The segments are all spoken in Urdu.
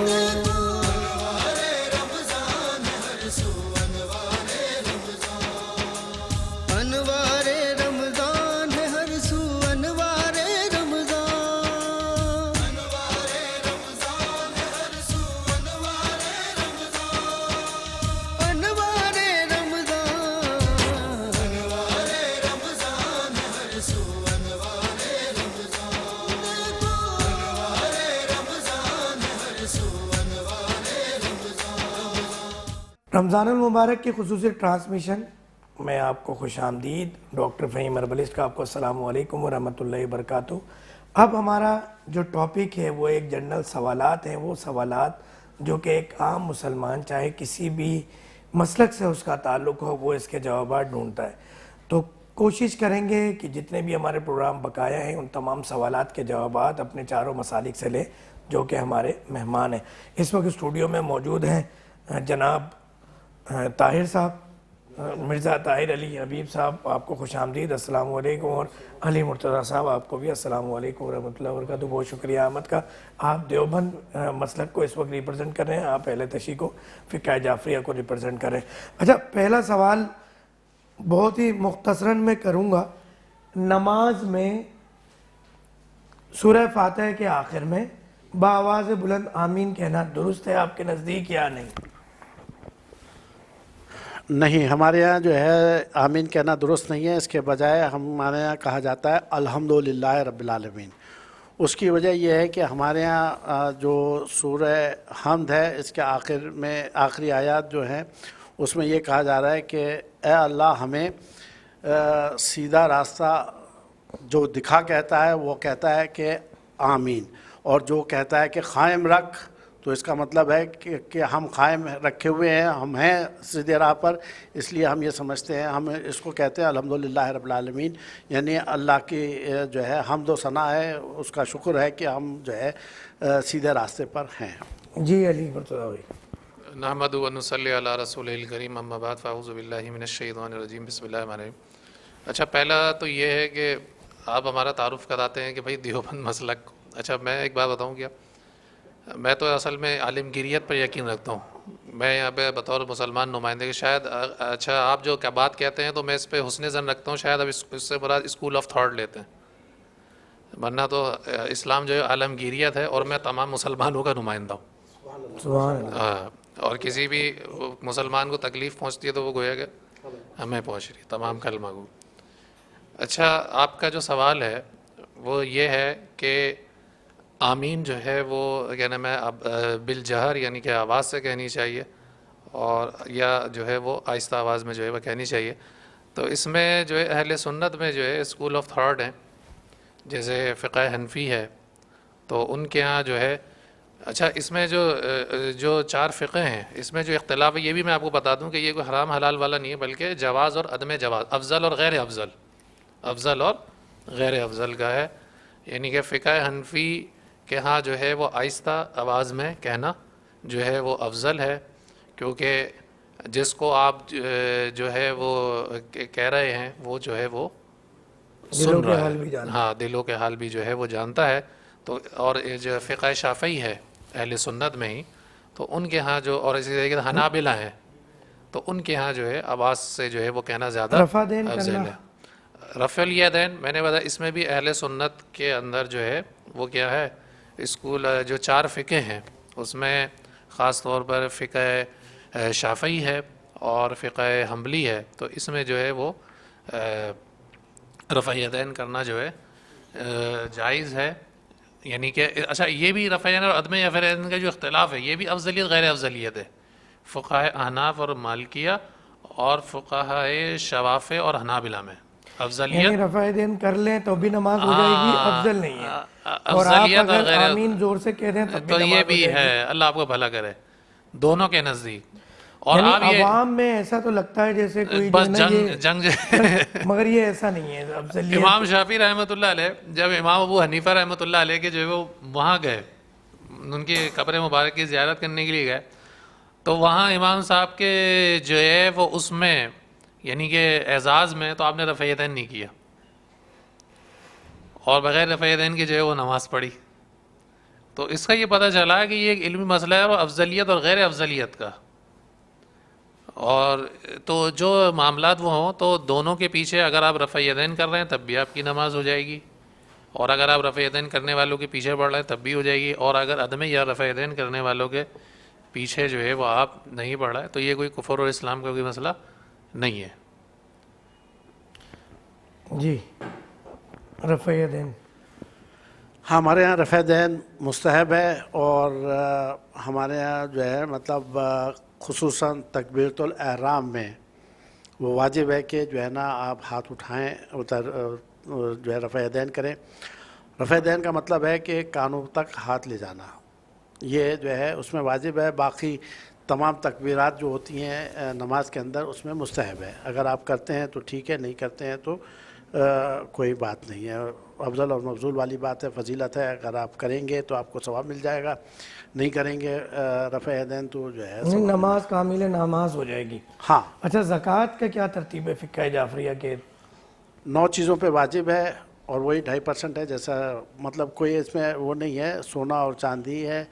انوارے رمضان ہے ہر سو انوارے رمضان، انوارے رمضان ہے ہر سو انوارے رمضان، انوارے رمضان، انوارے رمضان ہے ہر سو انوارے رمضان، انوارے رمضان ہے ہر سو انوارے رمضان۔ رمضان المبارک کی خصوصی ٹرانسمیشن میں آپ کو خوش آمدید۔ ڈاکٹر فہیم اربلسٹ کا آپ کو السلام علیکم ورحمۃ اللہ وبرکاتہ۔ اب ہمارا جو ٹاپک ہے وہ ایک جنرل سوالات ہیں، وہ سوالات جو کہ ایک عام مسلمان چاہے کسی بھی مسلک سے اس کا تعلق ہو وہ اس کے جوابات ڈھونڈتا ہے، تو کوشش کریں گے کہ جتنے بھی ہمارے پروگرام بقایا ہیں ان تمام سوالات کے جوابات اپنے چاروں مسالک سے لیں جو کہ ہمارے مہمان ہیں۔ اس وقت اسٹوڈیو میں موجود ہیں جناب طاہر صاحب، مرزا طاہر علی حبیب صاحب، آپ کو خوش آمدید، السلام علیکم، اور علی مرتضیٰ صاحب آپ کو بھی السلام علیکم ورحمۃ اللہ وبرکاتہ۔ بہت شکریہ آمد کا۔ آپ دیوبند مسلک کو اس وقت ریپرزنٹ کر رہے ہیں، آپ اہل تشیع کو، فقہ جعفریہ کو ریپرزنٹ کر رہے ہیں۔ اچھا، پہلا سوال بہت ہی مختصراً میں کروں گا، نماز میں سورہ فاتحہ کے آخر میں بآواز بلند آمین کہنا درست ہے آپ کے نزدیک یا نہیں؟ نہیں، ہمارے یہاں جو ہے آمین کہنا درست نہیں ہے، اس کے بجائے ہمارے یہاں کہا جاتا ہے الحمدللہ رب العالمین۔ اس کی وجہ یہ ہے کہ ہمارے یہاں جو سورہ حمد ہے اس کے آخر میں آخری آیات جو ہیں اس میں یہ کہا جا رہا ہے کہ اے اللہ ہمیں سیدھا راستہ جو دکھا کہتا ہے وہ کہتا ہے کہ آمین، اور جو کہتا ہے کہ قائم رکھ، تو اس کا مطلب ہے کہ ہم قائم رکھے ہوئے ہیں، ہم ہیں سیدھے راہ پر، اس لیے ہم یہ سمجھتے ہیں، ہم اس کو کہتے ہیں الحمدللہ رب العالمین، یعنی اللہ کی جو ہے حمد و ثنا ہے، اس کا شکر ہے کہ ہم جو ہے سیدھے راستے پر ہیں۔ جی علی مرتضیٰ بھائی۔ نحمد و نصلی علی رسول الکریم، اما بعد فاعوذ باللہ من الشیطان الرجیم، بسم اللہ الرحمن الرحیم۔ اچھا، پہلا تو یہ ہے کہ آپ ہمارا تعارف کراتے ہیں کہ بھائی دیوبند مسلک۔ اچھا، میں ایک بات بتاؤں کیا، میں تو اصل میں عالمگیریت پر یقین رکھتا ہوں، میں یہاں پہ بطور مسلمان نمائندے کے شاید، اچھا آپ جو کیا بات کہتے ہیں تو میں اس پہ حسن ظن رکھتا ہوں، شاید اب اس سے مراد اسکول آف تھاٹ لیتے ہیں، ورنہ تو اسلام جو ہے عالمگیریت ہے اور میں تمام مسلمانوں کا نمائندہ ہوں۔ سبحان اللہ۔ اور کسی بھی مسلمان کو تکلیف پہنچتی ہے تو وہ گویا کہ ہمیں پہنچ رہی ہے، تمام کلمہ گو۔ اچھا، آپ کا جو سوال ہے وہ یہ ہے کہ آمین جو ہے وہ کیا نام ہے بالجہر یعنی کہ آواز سے کہنی چاہیے، اور یا جو ہے وہ آہستہ آواز میں جو ہے وہ کہنی چاہیے۔ تو اس میں جو ہے اہل سنت میں جو ہے اسکول آف تھاٹ ہیں، جیسے فقہ حنفی ہے تو ان کے ہاں جو ہے، اچھا اس میں جو چار فقہ ہیں اس میں جو اختلاف ہے یہ بھی میں آپ کو بتا دوں کہ یہ کوئی حرام حلال والا نہیں ہے، بلکہ جواز اور عدم جواز، افضل اور غیر افضل، افضل اور غیر افضل کا ہے۔ یعنی کہ فقہ حنفی کہ ہاں جو ہے وہ آہستہ آواز میں کہنا جو ہے وہ افضل ہے، کیونکہ جس کو آپ جو ہے وہ کہہ رہے ہیں وہ جو ہے وہ سن رہا ہے، ہاں دلوں کے حال بھی جو ہے وہ جانتا ہے۔ تو اور جو فقہ شافعی ہے اہل سنت میں ہی، تو ان کے ہاں جو، اور اسی طریقے سے حنابلہ ہیں تو ان کے ہاں جو ہے آواز سے جو ہے وہ کہنا زیادہ افضل ہے۔ رفع الیدین میں نے بتایا، اس میں بھی اہل سنت کے اندر جو ہے وہ کیا ہے، اسکول جو چار فقہ ہیں اس میں خاص طور پر فقہ شافعی ہے اور فقہ حنبلی ہے، تو اس میں جو ہے وہ رفع الیدین کرنا جو ہے جائز ہے۔ یعنی کہ اچھا، یہ بھی رفع الیدین اور عدم رفع الیدین کا جو اختلاف ہے یہ بھی افضلیت غیر افضلیت ہے، فقہ احناف اور مالکیہ اور فقہ شوافع اور حنابلہ میں افضلیت، یعنی رفع دین کر لیں تو بھی نماز ہو جائے گی، افضل نہیں ہے، اور آپ اگر آمین زور سے کہہ دیں تو یہ بھی ہے، اللہ آپ کو بھلا کرے، دونوں کے نزدیک۔ اور یعنی آپ یہ عوام میں ایسا تو لگتا ہے جیسے کوئی بس جنگ مگر یہ ایسا نہیں ہے افضلیت۔ امام شافعی رحمۃ اللہ علیہ، جب امام ابو حنیفہ رحمۃ اللہ علیہ کے جو ہے وہ وہاں گئے، ان کی قبر مبارک کی زیارت کرنے کے لیے گئے، تو وہاں امام صاحب کے جو ہے وہ اس میں یعنی کہ اعزاز میں تو آپ نے رفع یدین نہیں کیا، اور بغیر رفع یدین کے جو ہے وہ نماز پڑھی۔ تو اس کا یہ پتہ چلا کہ یہ ایک علمی مسئلہ ہے، اور افضلیت اور غیر افضلیت کا. اور تو جو معاملات وہ ہوں تو دونوں کے پیچھے اگر آپ رفع یدین کر رہے ہیں تب بھی آپ کی نماز ہو جائے گی، اور اگر آپ رفع یدین کرنے والوں کے پیچھے پڑھ رہے ہیں تب بھی ہو جائے گی، اور اگر عدم یا رفع یدین کرنے والوں کے پیچھے جو ہے وہ آپ نہیں پڑھ رہے، تو یہ کوئی کفر اور اسلام کا کوئی مسئلہ نہیں ہے. جی رفع یدین. ہمارے یہاں رفع دین مستحب ہے، اور ہمارے یہاں جو ہے مطلب خصوصاً تکبیرۃ الاحرام میں وہ واجب ہے کہ جو ہے نا آپ ہاتھ اٹھائیں، جو ہے رفع یدین کریں. رفع یدین کا مطلب ہے کہ کانوں تک ہاتھ لے جانا، یہ جو ہے اس میں واجب ہے. باقی تمام تکبیرات جو ہوتی ہیں نماز کے اندر اس میں مستحب ہے. اگر آپ کرتے ہیں تو ٹھیک ہے، نہیں کرتے ہیں تو کوئی بات نہیں ہے. افضل اور مفضول والی بات ہے، فضیلت ہے. اگر آپ کریں گے تو آپ کو ثواب مل جائے گا، نہیں کریں گے رفع یدین تو جو ہے نماز کامل نماز ہو جائے گی. ہاں. اچھا زکوٰۃ کا کیا ترتیب ہے فقہ جعفریہ کے؟ 9 چیزوں پہ واجب ہے، اور وہی 2.5% ہے. جیسا مطلب کوئی اس میں وہ نہیں ہے، سونا اور چاندی ہے.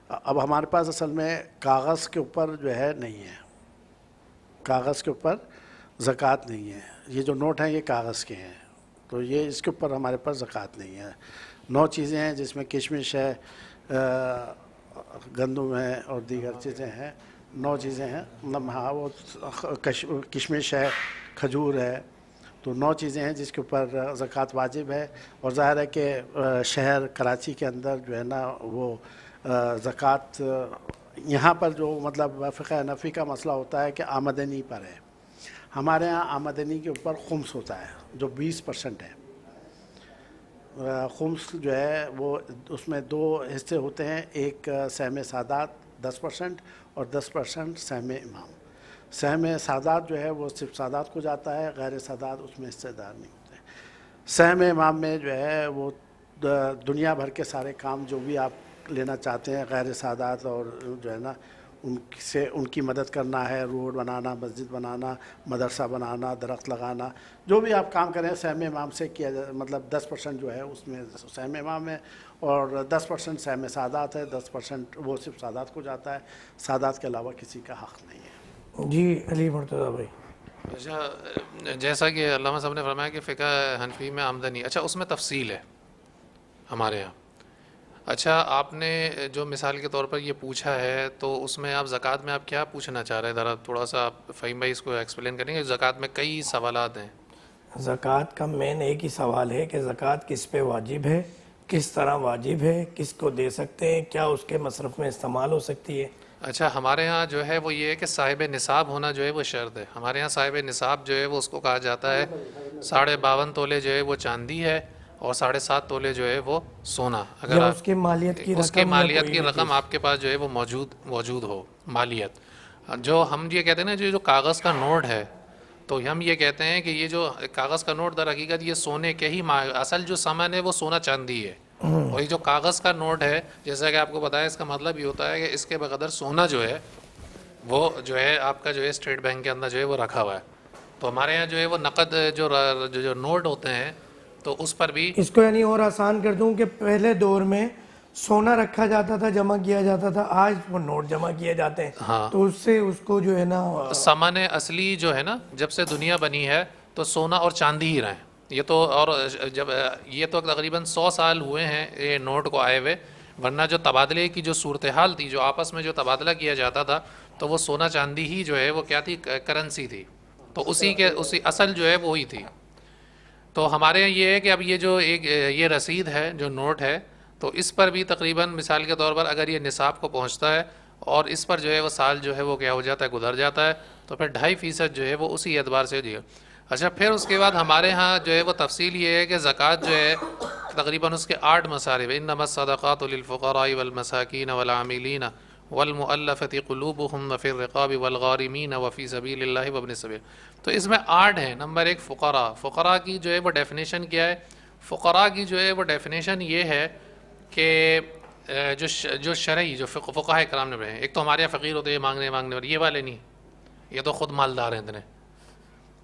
اب ہمارے پاس اصل میں کاغذ کے اوپر جو ہے نہیں ہے، کاغذ کے اوپر زکوٰۃ نہیں ہے. یہ جو نوٹ ہیں یہ کاغذ کے ہیں، تو یہ اس کے اوپر ہمارے پاس زکوٰۃ نہیں ہے. 9 چیزیں ہیں جس میں کشمش ہے، گندم ہے، اور دیگر چیزیں ہیں. 9 چیزیں ہیں. ہاں وہ کشمش ہے، کھجور ہے. تو 9 چیزیں ہیں جس کے اوپر زکوٰۃ واجب ہے. اور ظاہر ہے کہ شہر کراچی کے اندر جو ہے نا وہ زکوٰۃ یہاں پر جو مطلب فقہ حنفی کا مسئلہ ہوتا ہے کہ آمدنی پر ہے. ہمارے ہاں آمدنی کے اوپر خمس ہوتا ہے جو 20% ہے. خمس جو ہے وہ اس میں 2 حصے ہوتے ہیں، ایک سہم سادات 10% اور 10% سہم امام. سہم سادات جو ہے وہ صرف سادات کو جاتا ہے، غیر سادات اس میں حصے دار نہیں ہوتے. سہم امام میں جو ہے وہ دنیا بھر کے سارے کام جو بھی آپ لینا چاہتے ہیں غیر سادات، اور جو ہے نا ان کی مدد کرنا ہے، روڈ بنانا، مسجد بنانا، مدرسہ بنانا، درخت لگانا، جو بھی آپ کام کریں سہم امام سے کیا جائے. مطلب 10% جو ہے اس میں سہم امام ہے، اور 10% سہم سادات ہے. 10% وہ صرف سادات کو جاتا ہے، سادات کے علاوہ کسی کا حق نہیں ہے. جی علی مرتضیٰ بھائی. اچھا جیسا کہ علامہ صاحب نے فرمایا کہ فقہ حنفی میں آمدنی، اچھا اس میں تفصیل ہے ہمارے یہاں. اچھا آپ نے جو مثال کے طور پر یہ پوچھا ہے تو اس میں آپ زکوٰۃ میں آپ کیا پوچھنا چاہ رہے ہیں؟ ذرا تھوڑا سا آپ فہیم بھائی اس کو ایکسپلین کریں گے. زکوٰۃ میں کئی سوالات ہیں. زکوٰۃ کا مین ایک ہی سوال ہے کہ زکوٰۃ کس پہ واجب ہے، کس طرح واجب ہے، کس کو دے سکتے ہیں، کیا اس کے مصرف میں استعمال ہو سکتی ہے. اچھا ہمارے ہاں جو ہے وہ یہ ہے کہ صاحب نصاب ہونا جو ہے وہ شرط ہے. ہمارے ہاں صاحب نصاب جو ہے وہ اس کو کہا جاتا ہے 52.5 تولے جو ہے وہ چاندی ہے، اور 7.5 تولے جو ہے وہ سونا. اگر یا اس کے مالیت کی رقم، اس کے مالیت کی رقم آپ کے پاس جو ہے وہ موجود ہو مالیت. جو ہم یہ کہتے ہیں نا جو کاغذ کا نوٹ ہے، تو ہم یہ کہتے ہیں کہ یہ جو کاغذ کا نوٹ در حقیقت یہ سونے کے ہی اصل جو سامان ہے وہ سونا چاندی ہے. اور یہ جو کاغذ کا نوٹ ہے جیسا کہ آپ کو بتایا، اس کا مطلب یہ ہوتا ہے کہ اس کے بقدر سونا جو ہے وہ جو ہے آپ کا جو ہے اسٹیٹ بینک کے اندر جو ہے وہ رکھا ہوا ہے. تو ہمارے یہاں جو ہے وہ نقد جو نوٹ ہوتے ہیں تو اس پر بھی اس کو یعنی اور آسان کر دوں کہ پہلے دور میں سونا رکھا جاتا تھا، جمع کیا جاتا تھا، آج وہ نوٹ جمع کیے جاتے ہیں. ہاں. تو اس سے اس کو جو ہے نا سامان اصلی جو ہے نا جب سے دنیا بنی ہے تو سونا اور چاندی ہی رہے. یہ تو اور جب یہ تو تقریباً 100 سال ہوئے ہیں یہ نوٹ کو آئے ہوئے، ورنہ جو تبادلے کی جو صورتحال تھی، جو آپس میں جو تبادلہ کیا جاتا تھا، تو وہ سونا چاندی ہی جو ہے وہ کیا تھی، کرنسی تھی. تو اسی اصل جو ہے وہی تھی. تو ہمارے یہاں یہ ہے کہ اب یہ جو ایک یہ رسید ہے جو نوٹ ہے، تو اس پر بھی تقریباً مثال کے طور پر اگر یہ نصاب کو پہنچتا ہے اور اس پر جو ہے وہ سال جو ہے وہ کیا ہو جاتا ہے، گزر جاتا ہے، تو پھر 2.5% جو ہے وہ اسی اعتبار سے دیا. اچھا پھر اس کے بعد ہمارے ہاں جو ہے وہ تفصیل یہ ہے کہ زکوٰۃ جو ہے تقریباً اس کے 8 مصارف. انما الصدقات للفقراء والمساکین والعاملین والمؤلفة قلوبهم وفي الرقاب والغارمین وفي سبیل اللہ وابن السبیل. تو اس میں 8 ہیں. نمبر 1 فقراء. فقراء کی جو ہے وہ ڈیفینیشن کیا ہے؟ فقراء کی جو ہے وہ ڈیفینیشن یہ ہے کہ جو شرعی جو فقہاء کرام نے بتایا، ایک تو ہمارے یہاں فقیر ہوتے ہیں مانگنے والے، یہ والے نہیں، یہ تو خود مالدار ہیں اتنے.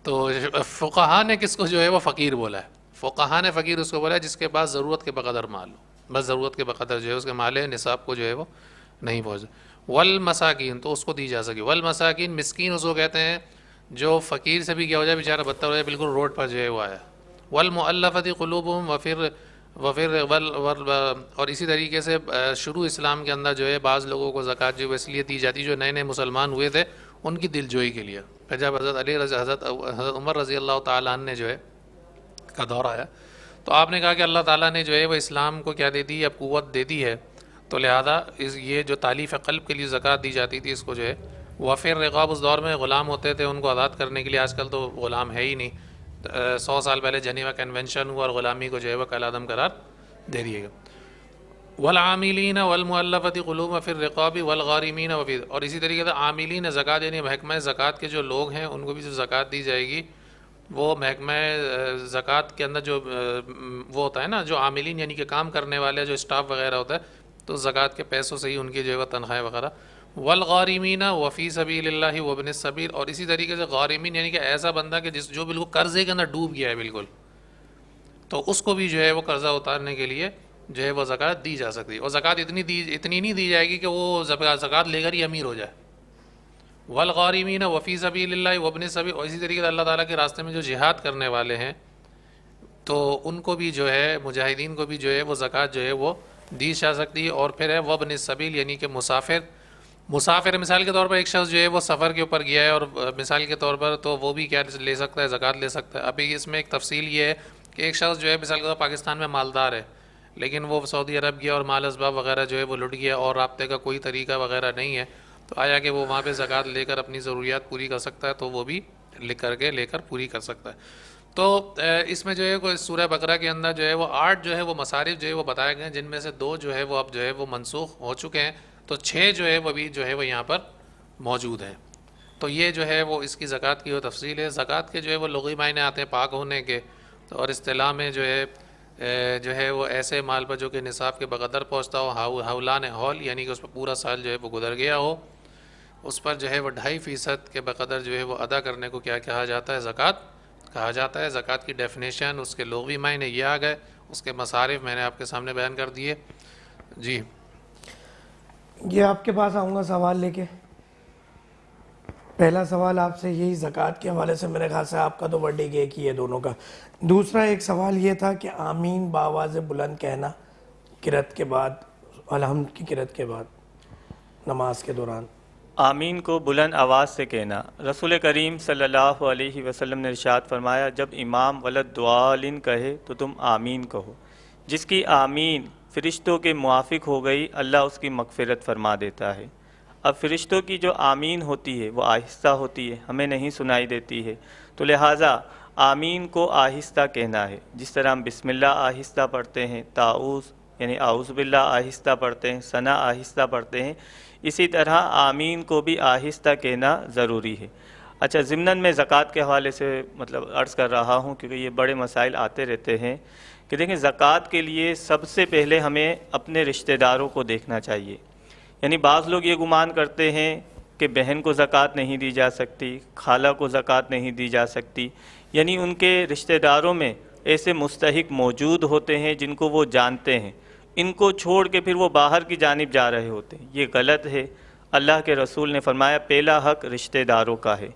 تو فقہاء نے کس کو جو ہے وہ فقیر بولا ہے؟ فقہاء نے فقیر اس کو بولا ہے جس کے پاس ضرورت کے بقدر مال ہو. بس ضرورت کے بقدر جو ہے اس کے مال نصاب کو جو ہے وہ نہیں پہنچے. والمساکین تو اس کو دی جا سکے. والمساکین مسکین اس کو کہتے ہیں جو فقیر سے بھی کیا ہو جائے بیچارہ بدتر ہو جائے, بالکل روڈ پر جو ہے وہ آیا. والمؤلفۃ قلوبہم اور اسی طریقے سے شروع اسلام کے اندر جو ہے بعض لوگوں کو زکوٰۃ جو ہے اس لیے دی جاتی جو نئے نئے مسلمان ہوئے تھے ان کی دل جوئی کے لیے. پھر جب حضرت عمر رضی اللہ تعالیٰ عنہ نے جو ہے کا دور آیا تو آپ نے کہا کہ اللہ تعالیٰ نے جو ہے وہ اسلام کو کیا دے دی, اب قوت دے دی ہے, تو لہذا یہ جو تالیف قلب کے لیے زکوٰۃ دی جاتی تھی اس کو جو ہے وفیر رقاب اس دور میں غلام ہوتے تھے ان کو آزاد کرنے کے لیے. آج کل تو غلام ہے ہی نہیں. 100 سال پہلے جنیوا کنونشن ہوا اور غلامی کو جو ہے وہ کالعدم قرار دے دیے گا. والعاملین والمؤلفۃ قلوبہم فی الرقاب والغارمین اور اسی طریقے سے عاملین زکوٰۃ یعنی محکمہ زکوٰۃ کے جو لوگ ہیں ان کو بھی جو زکوٰۃ دی جائے گی وہ محکمہ زکوٰۃ کے اندر جو وہ ہوتا ہے نا جو عاملین یعنی کہ کام کرنے والے جو اسٹاف وغیرہ ہوتا ہے تو زکوٰۃ کے پیسوں سے ہی ان کی جو ہے وہ تنخواہیں وغیرہ. والغارمین وفی سبیل اللہ وابن السبیل اور اسی طریقے سے غارمین یعنی کہ ایسا بندہ کہ جو بالکل قرضے کے اندر ڈوب گیا ہے بالکل, تو اس کو بھی جو ہے وہ قرضہ اتارنے کے لیے جو ہے وہ زکوٰۃ دی جا سکتی ہے. اور زکوٰۃ اتنی نہیں دی جائے گی کہ وہ زکوٰۃ لے کر ہی امیر ہو جائے. والغارمین وفی سبیل اللہ وابن السبیل اور اسی طریقے سے اللہ تعالیٰ کے راستے میں جو جہاد کرنے والے ہیں تو ان کو بھی جو ہے مجاہدین کو بھی جو ہے وہ زکوٰۃ جو ہے وہ دی جا سکتی ہے. اور پھر ہے وابن السبیل یعنی کہ مسافر مثال کے طور پر ایک شخص جو ہے وہ سفر کے اوپر گیا ہے اور مثال کے طور پر تو وہ بھی کیا لے سکتا ہے, زکوٰۃ لے سکتا ہے. ابھی اس میں ایک تفصیل یہ ہے کہ ایک شخص جو ہے مثال کے طور پر پاکستان میں مالدار ہے لیکن وہ سعودی عرب گیا اور مال اسباب وغیرہ جو ہے وہ لٹ گیا اور رابطے کا کوئی طریقہ وغیرہ نہیں ہے, تو آیا کہ وہ وہاں پہ زکوٰۃ لے کر اپنی ضروریات پوری کر سکتا ہے تو وہ بھی لے کر پوری کر سکتا ہے. تو اس میں جو ہے کوئی سورہ بقرہ کے اندر جو ہے وہ 8 جو ہے وہ مصارف جو ہے وہ بتائے گئے ہیں جن میں سے 2 جو ہے وہ اب جو ہے وہ منسوخ ہو چکے ہیں, تو 6 جو ہے وہ بھی جو ہے وہ یہاں پر موجود ہیں. تو یہ جو ہے وہ اس کی زکوٰۃ کی وہ تفصیل ہے. زکوٰۃ کے جو ہے وہ لغوی معنی آتے ہیں پاک ہونے کے, اور اصطلاح میں جو ہے وہ ایسے مال پر جو کہ نصاب کے بقدر پہنچتا ہو, حولان حول یعنی کہ اس پر پورا سال جو ہے وہ گزر گیا ہو, اس پر جو ہے وہ 2.5% کے بقدر جو ہے وہ ادا کرنے کو کیا کہا جاتا ہے, زکوٰۃ کہا جاتا ہے. زکوٰۃ کی ڈیفینیشن اس کے لغوی معنی یہ آ گئے, اس کے مصارف میں نے آپ کے سامنے بیان کر دیے. جی یہ آپ کے پاس آؤں گا سوال لے کے. پہلا سوال آپ سے یہی زکوٰۃ کے حوالے سے میرے خیال سے آپ کا تو ورڈنگ ایک ہی ہے دونوں کا. دوسرا ایک سوال یہ تھا کہ آمین بآواز بلند کہنا قرأت کے بعد, الحمد کی قرأت کے بعد نماز کے دوران. آمین کو بلند آواز سے کہنا. رسول کریم صلی اللہ علیہ وسلم نے ارشاد فرمایا جب امام ولدالین کہے تو تم آمین کہو. جس کی آمین فرشتوں کے موافق ہو گئی اللہ اس کی مغفرت فرما دیتا ہے. اب فرشتوں کی جو آمین ہوتی ہے وہ آہستہ ہوتی ہے, ہمیں نہیں سنائی دیتی ہے, تو لہٰذا آمین کو آہستہ کہنا ہے. جس طرح ہم بسم اللہ آہستہ پڑھتے ہیں, تعوذ یعنی اعوذ باللہ آہستہ پڑھتے ہیں, ثنا آہستہ پڑھتے ہیں, اسی طرح آمین کو بھی آہستہ کہنا ضروری ہے. اچھا, ضمناً میں زکوٰۃ کے حوالے سے عرض کر رہا ہوں کیونکہ یہ بڑے مسائل آتے رہتے ہیں کہ دیکھیں زکوٰۃ کے لیے سب سے پہلے ہمیں اپنے رشتہ داروں کو دیکھنا چاہیے. یعنی بعض لوگ یہ گمان کرتے ہیں کہ بہن کو زکوٰۃ نہیں دی جا سکتی, خالہ کو زکوٰۃ نہیں دی جا سکتی, یعنی ان کے رشتہ داروں میں ایسے مستحق موجود ہوتے ہیں جن کو وہ جانتے ہیں, ان کو چھوڑ کے پھر وہ باہر کی جانب جا رہے ہوتے ہیں. یہ غلط ہے. اللہ کے رسول نے فرمایا پہلا حق رشتہ داروں کا ہے.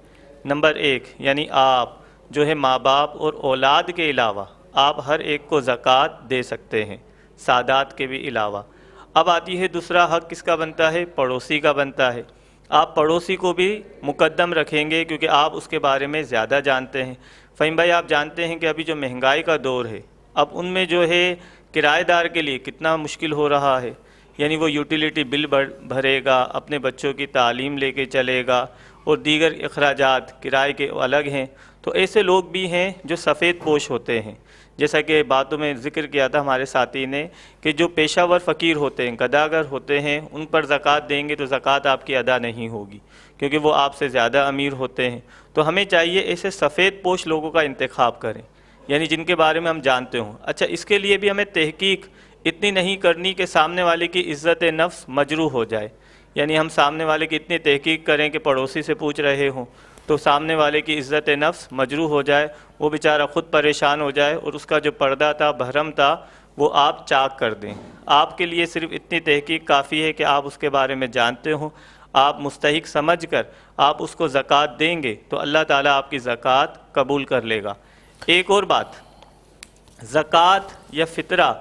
نمبر 1 یعنی آپ جو ہے ماں باپ اور اولاد کے علاوہ آپ ہر ایک کو زکوٰۃ دے سکتے ہیں, سادات کے بھی علاوہ. اب آتی ہے دوسرا حق کس کا بنتا ہے, پڑوسی کا بنتا ہے. آپ پڑوسی کو بھی مقدم رکھیں گے کیونکہ آپ اس کے بارے میں زیادہ جانتے ہیں. فہیم بھائی آپ جانتے ہیں کہ ابھی جو مہنگائی کا دور ہے اب ان میں جو ہے کرایہ دار کے لیے کتنا مشکل ہو رہا ہے. یعنی وہ یوٹیلیٹی بل بھرے گا, اپنے بچوں کی تعلیم لے کے چلے گا اور دیگر اخراجات کرائے کے الگ ہیں. تو ایسے لوگ بھی ہیں جو سفید پوش ہوتے ہیں, جیسا کہ باتوں میں ذکر کیا تھا ہمارے ساتھی نے کہ جو پیشہ ور فقیر ہوتے ہیں, گداگر ہوتے ہیں, ان پر زکوٰۃ دیں گے تو زکوٰۃ آپ کی ادا نہیں ہوگی کیونکہ وہ آپ سے زیادہ امیر ہوتے ہیں. تو ہمیں چاہیے ایسے سفید پوش لوگوں کا انتخاب کریں, یعنی جن کے بارے میں ہم جانتے ہوں. اچھا, اس کے لیے بھی ہمیں تحقیق اتنی نہیں کرنی کہ سامنے والے کی عزت نفس مجروح ہو جائے. یعنی ہم سامنے والے کی اتنی تحقیق کریں کہ پڑوسی سے پوچھ رہے ہوں تو سامنے والے کی عزت نفس مجروح ہو جائے, وہ بیچارہ خود پریشان ہو جائے اور اس کا جو پردہ تھا بھرم تھا وہ آپ چاک کر دیں۔ آپ کے لیے صرف اتنی تحقیق کافی ہے کہ آپ اس کے بارے میں جانتے ہوں، آپ مستحق سمجھ کر آپ اس کو زکوٰۃ دیں گے تو اللہ تعالیٰ آپ کی زکوٰۃ قبول کر لے گا۔ ایک اور بات، زکوٰۃ یا فطرہ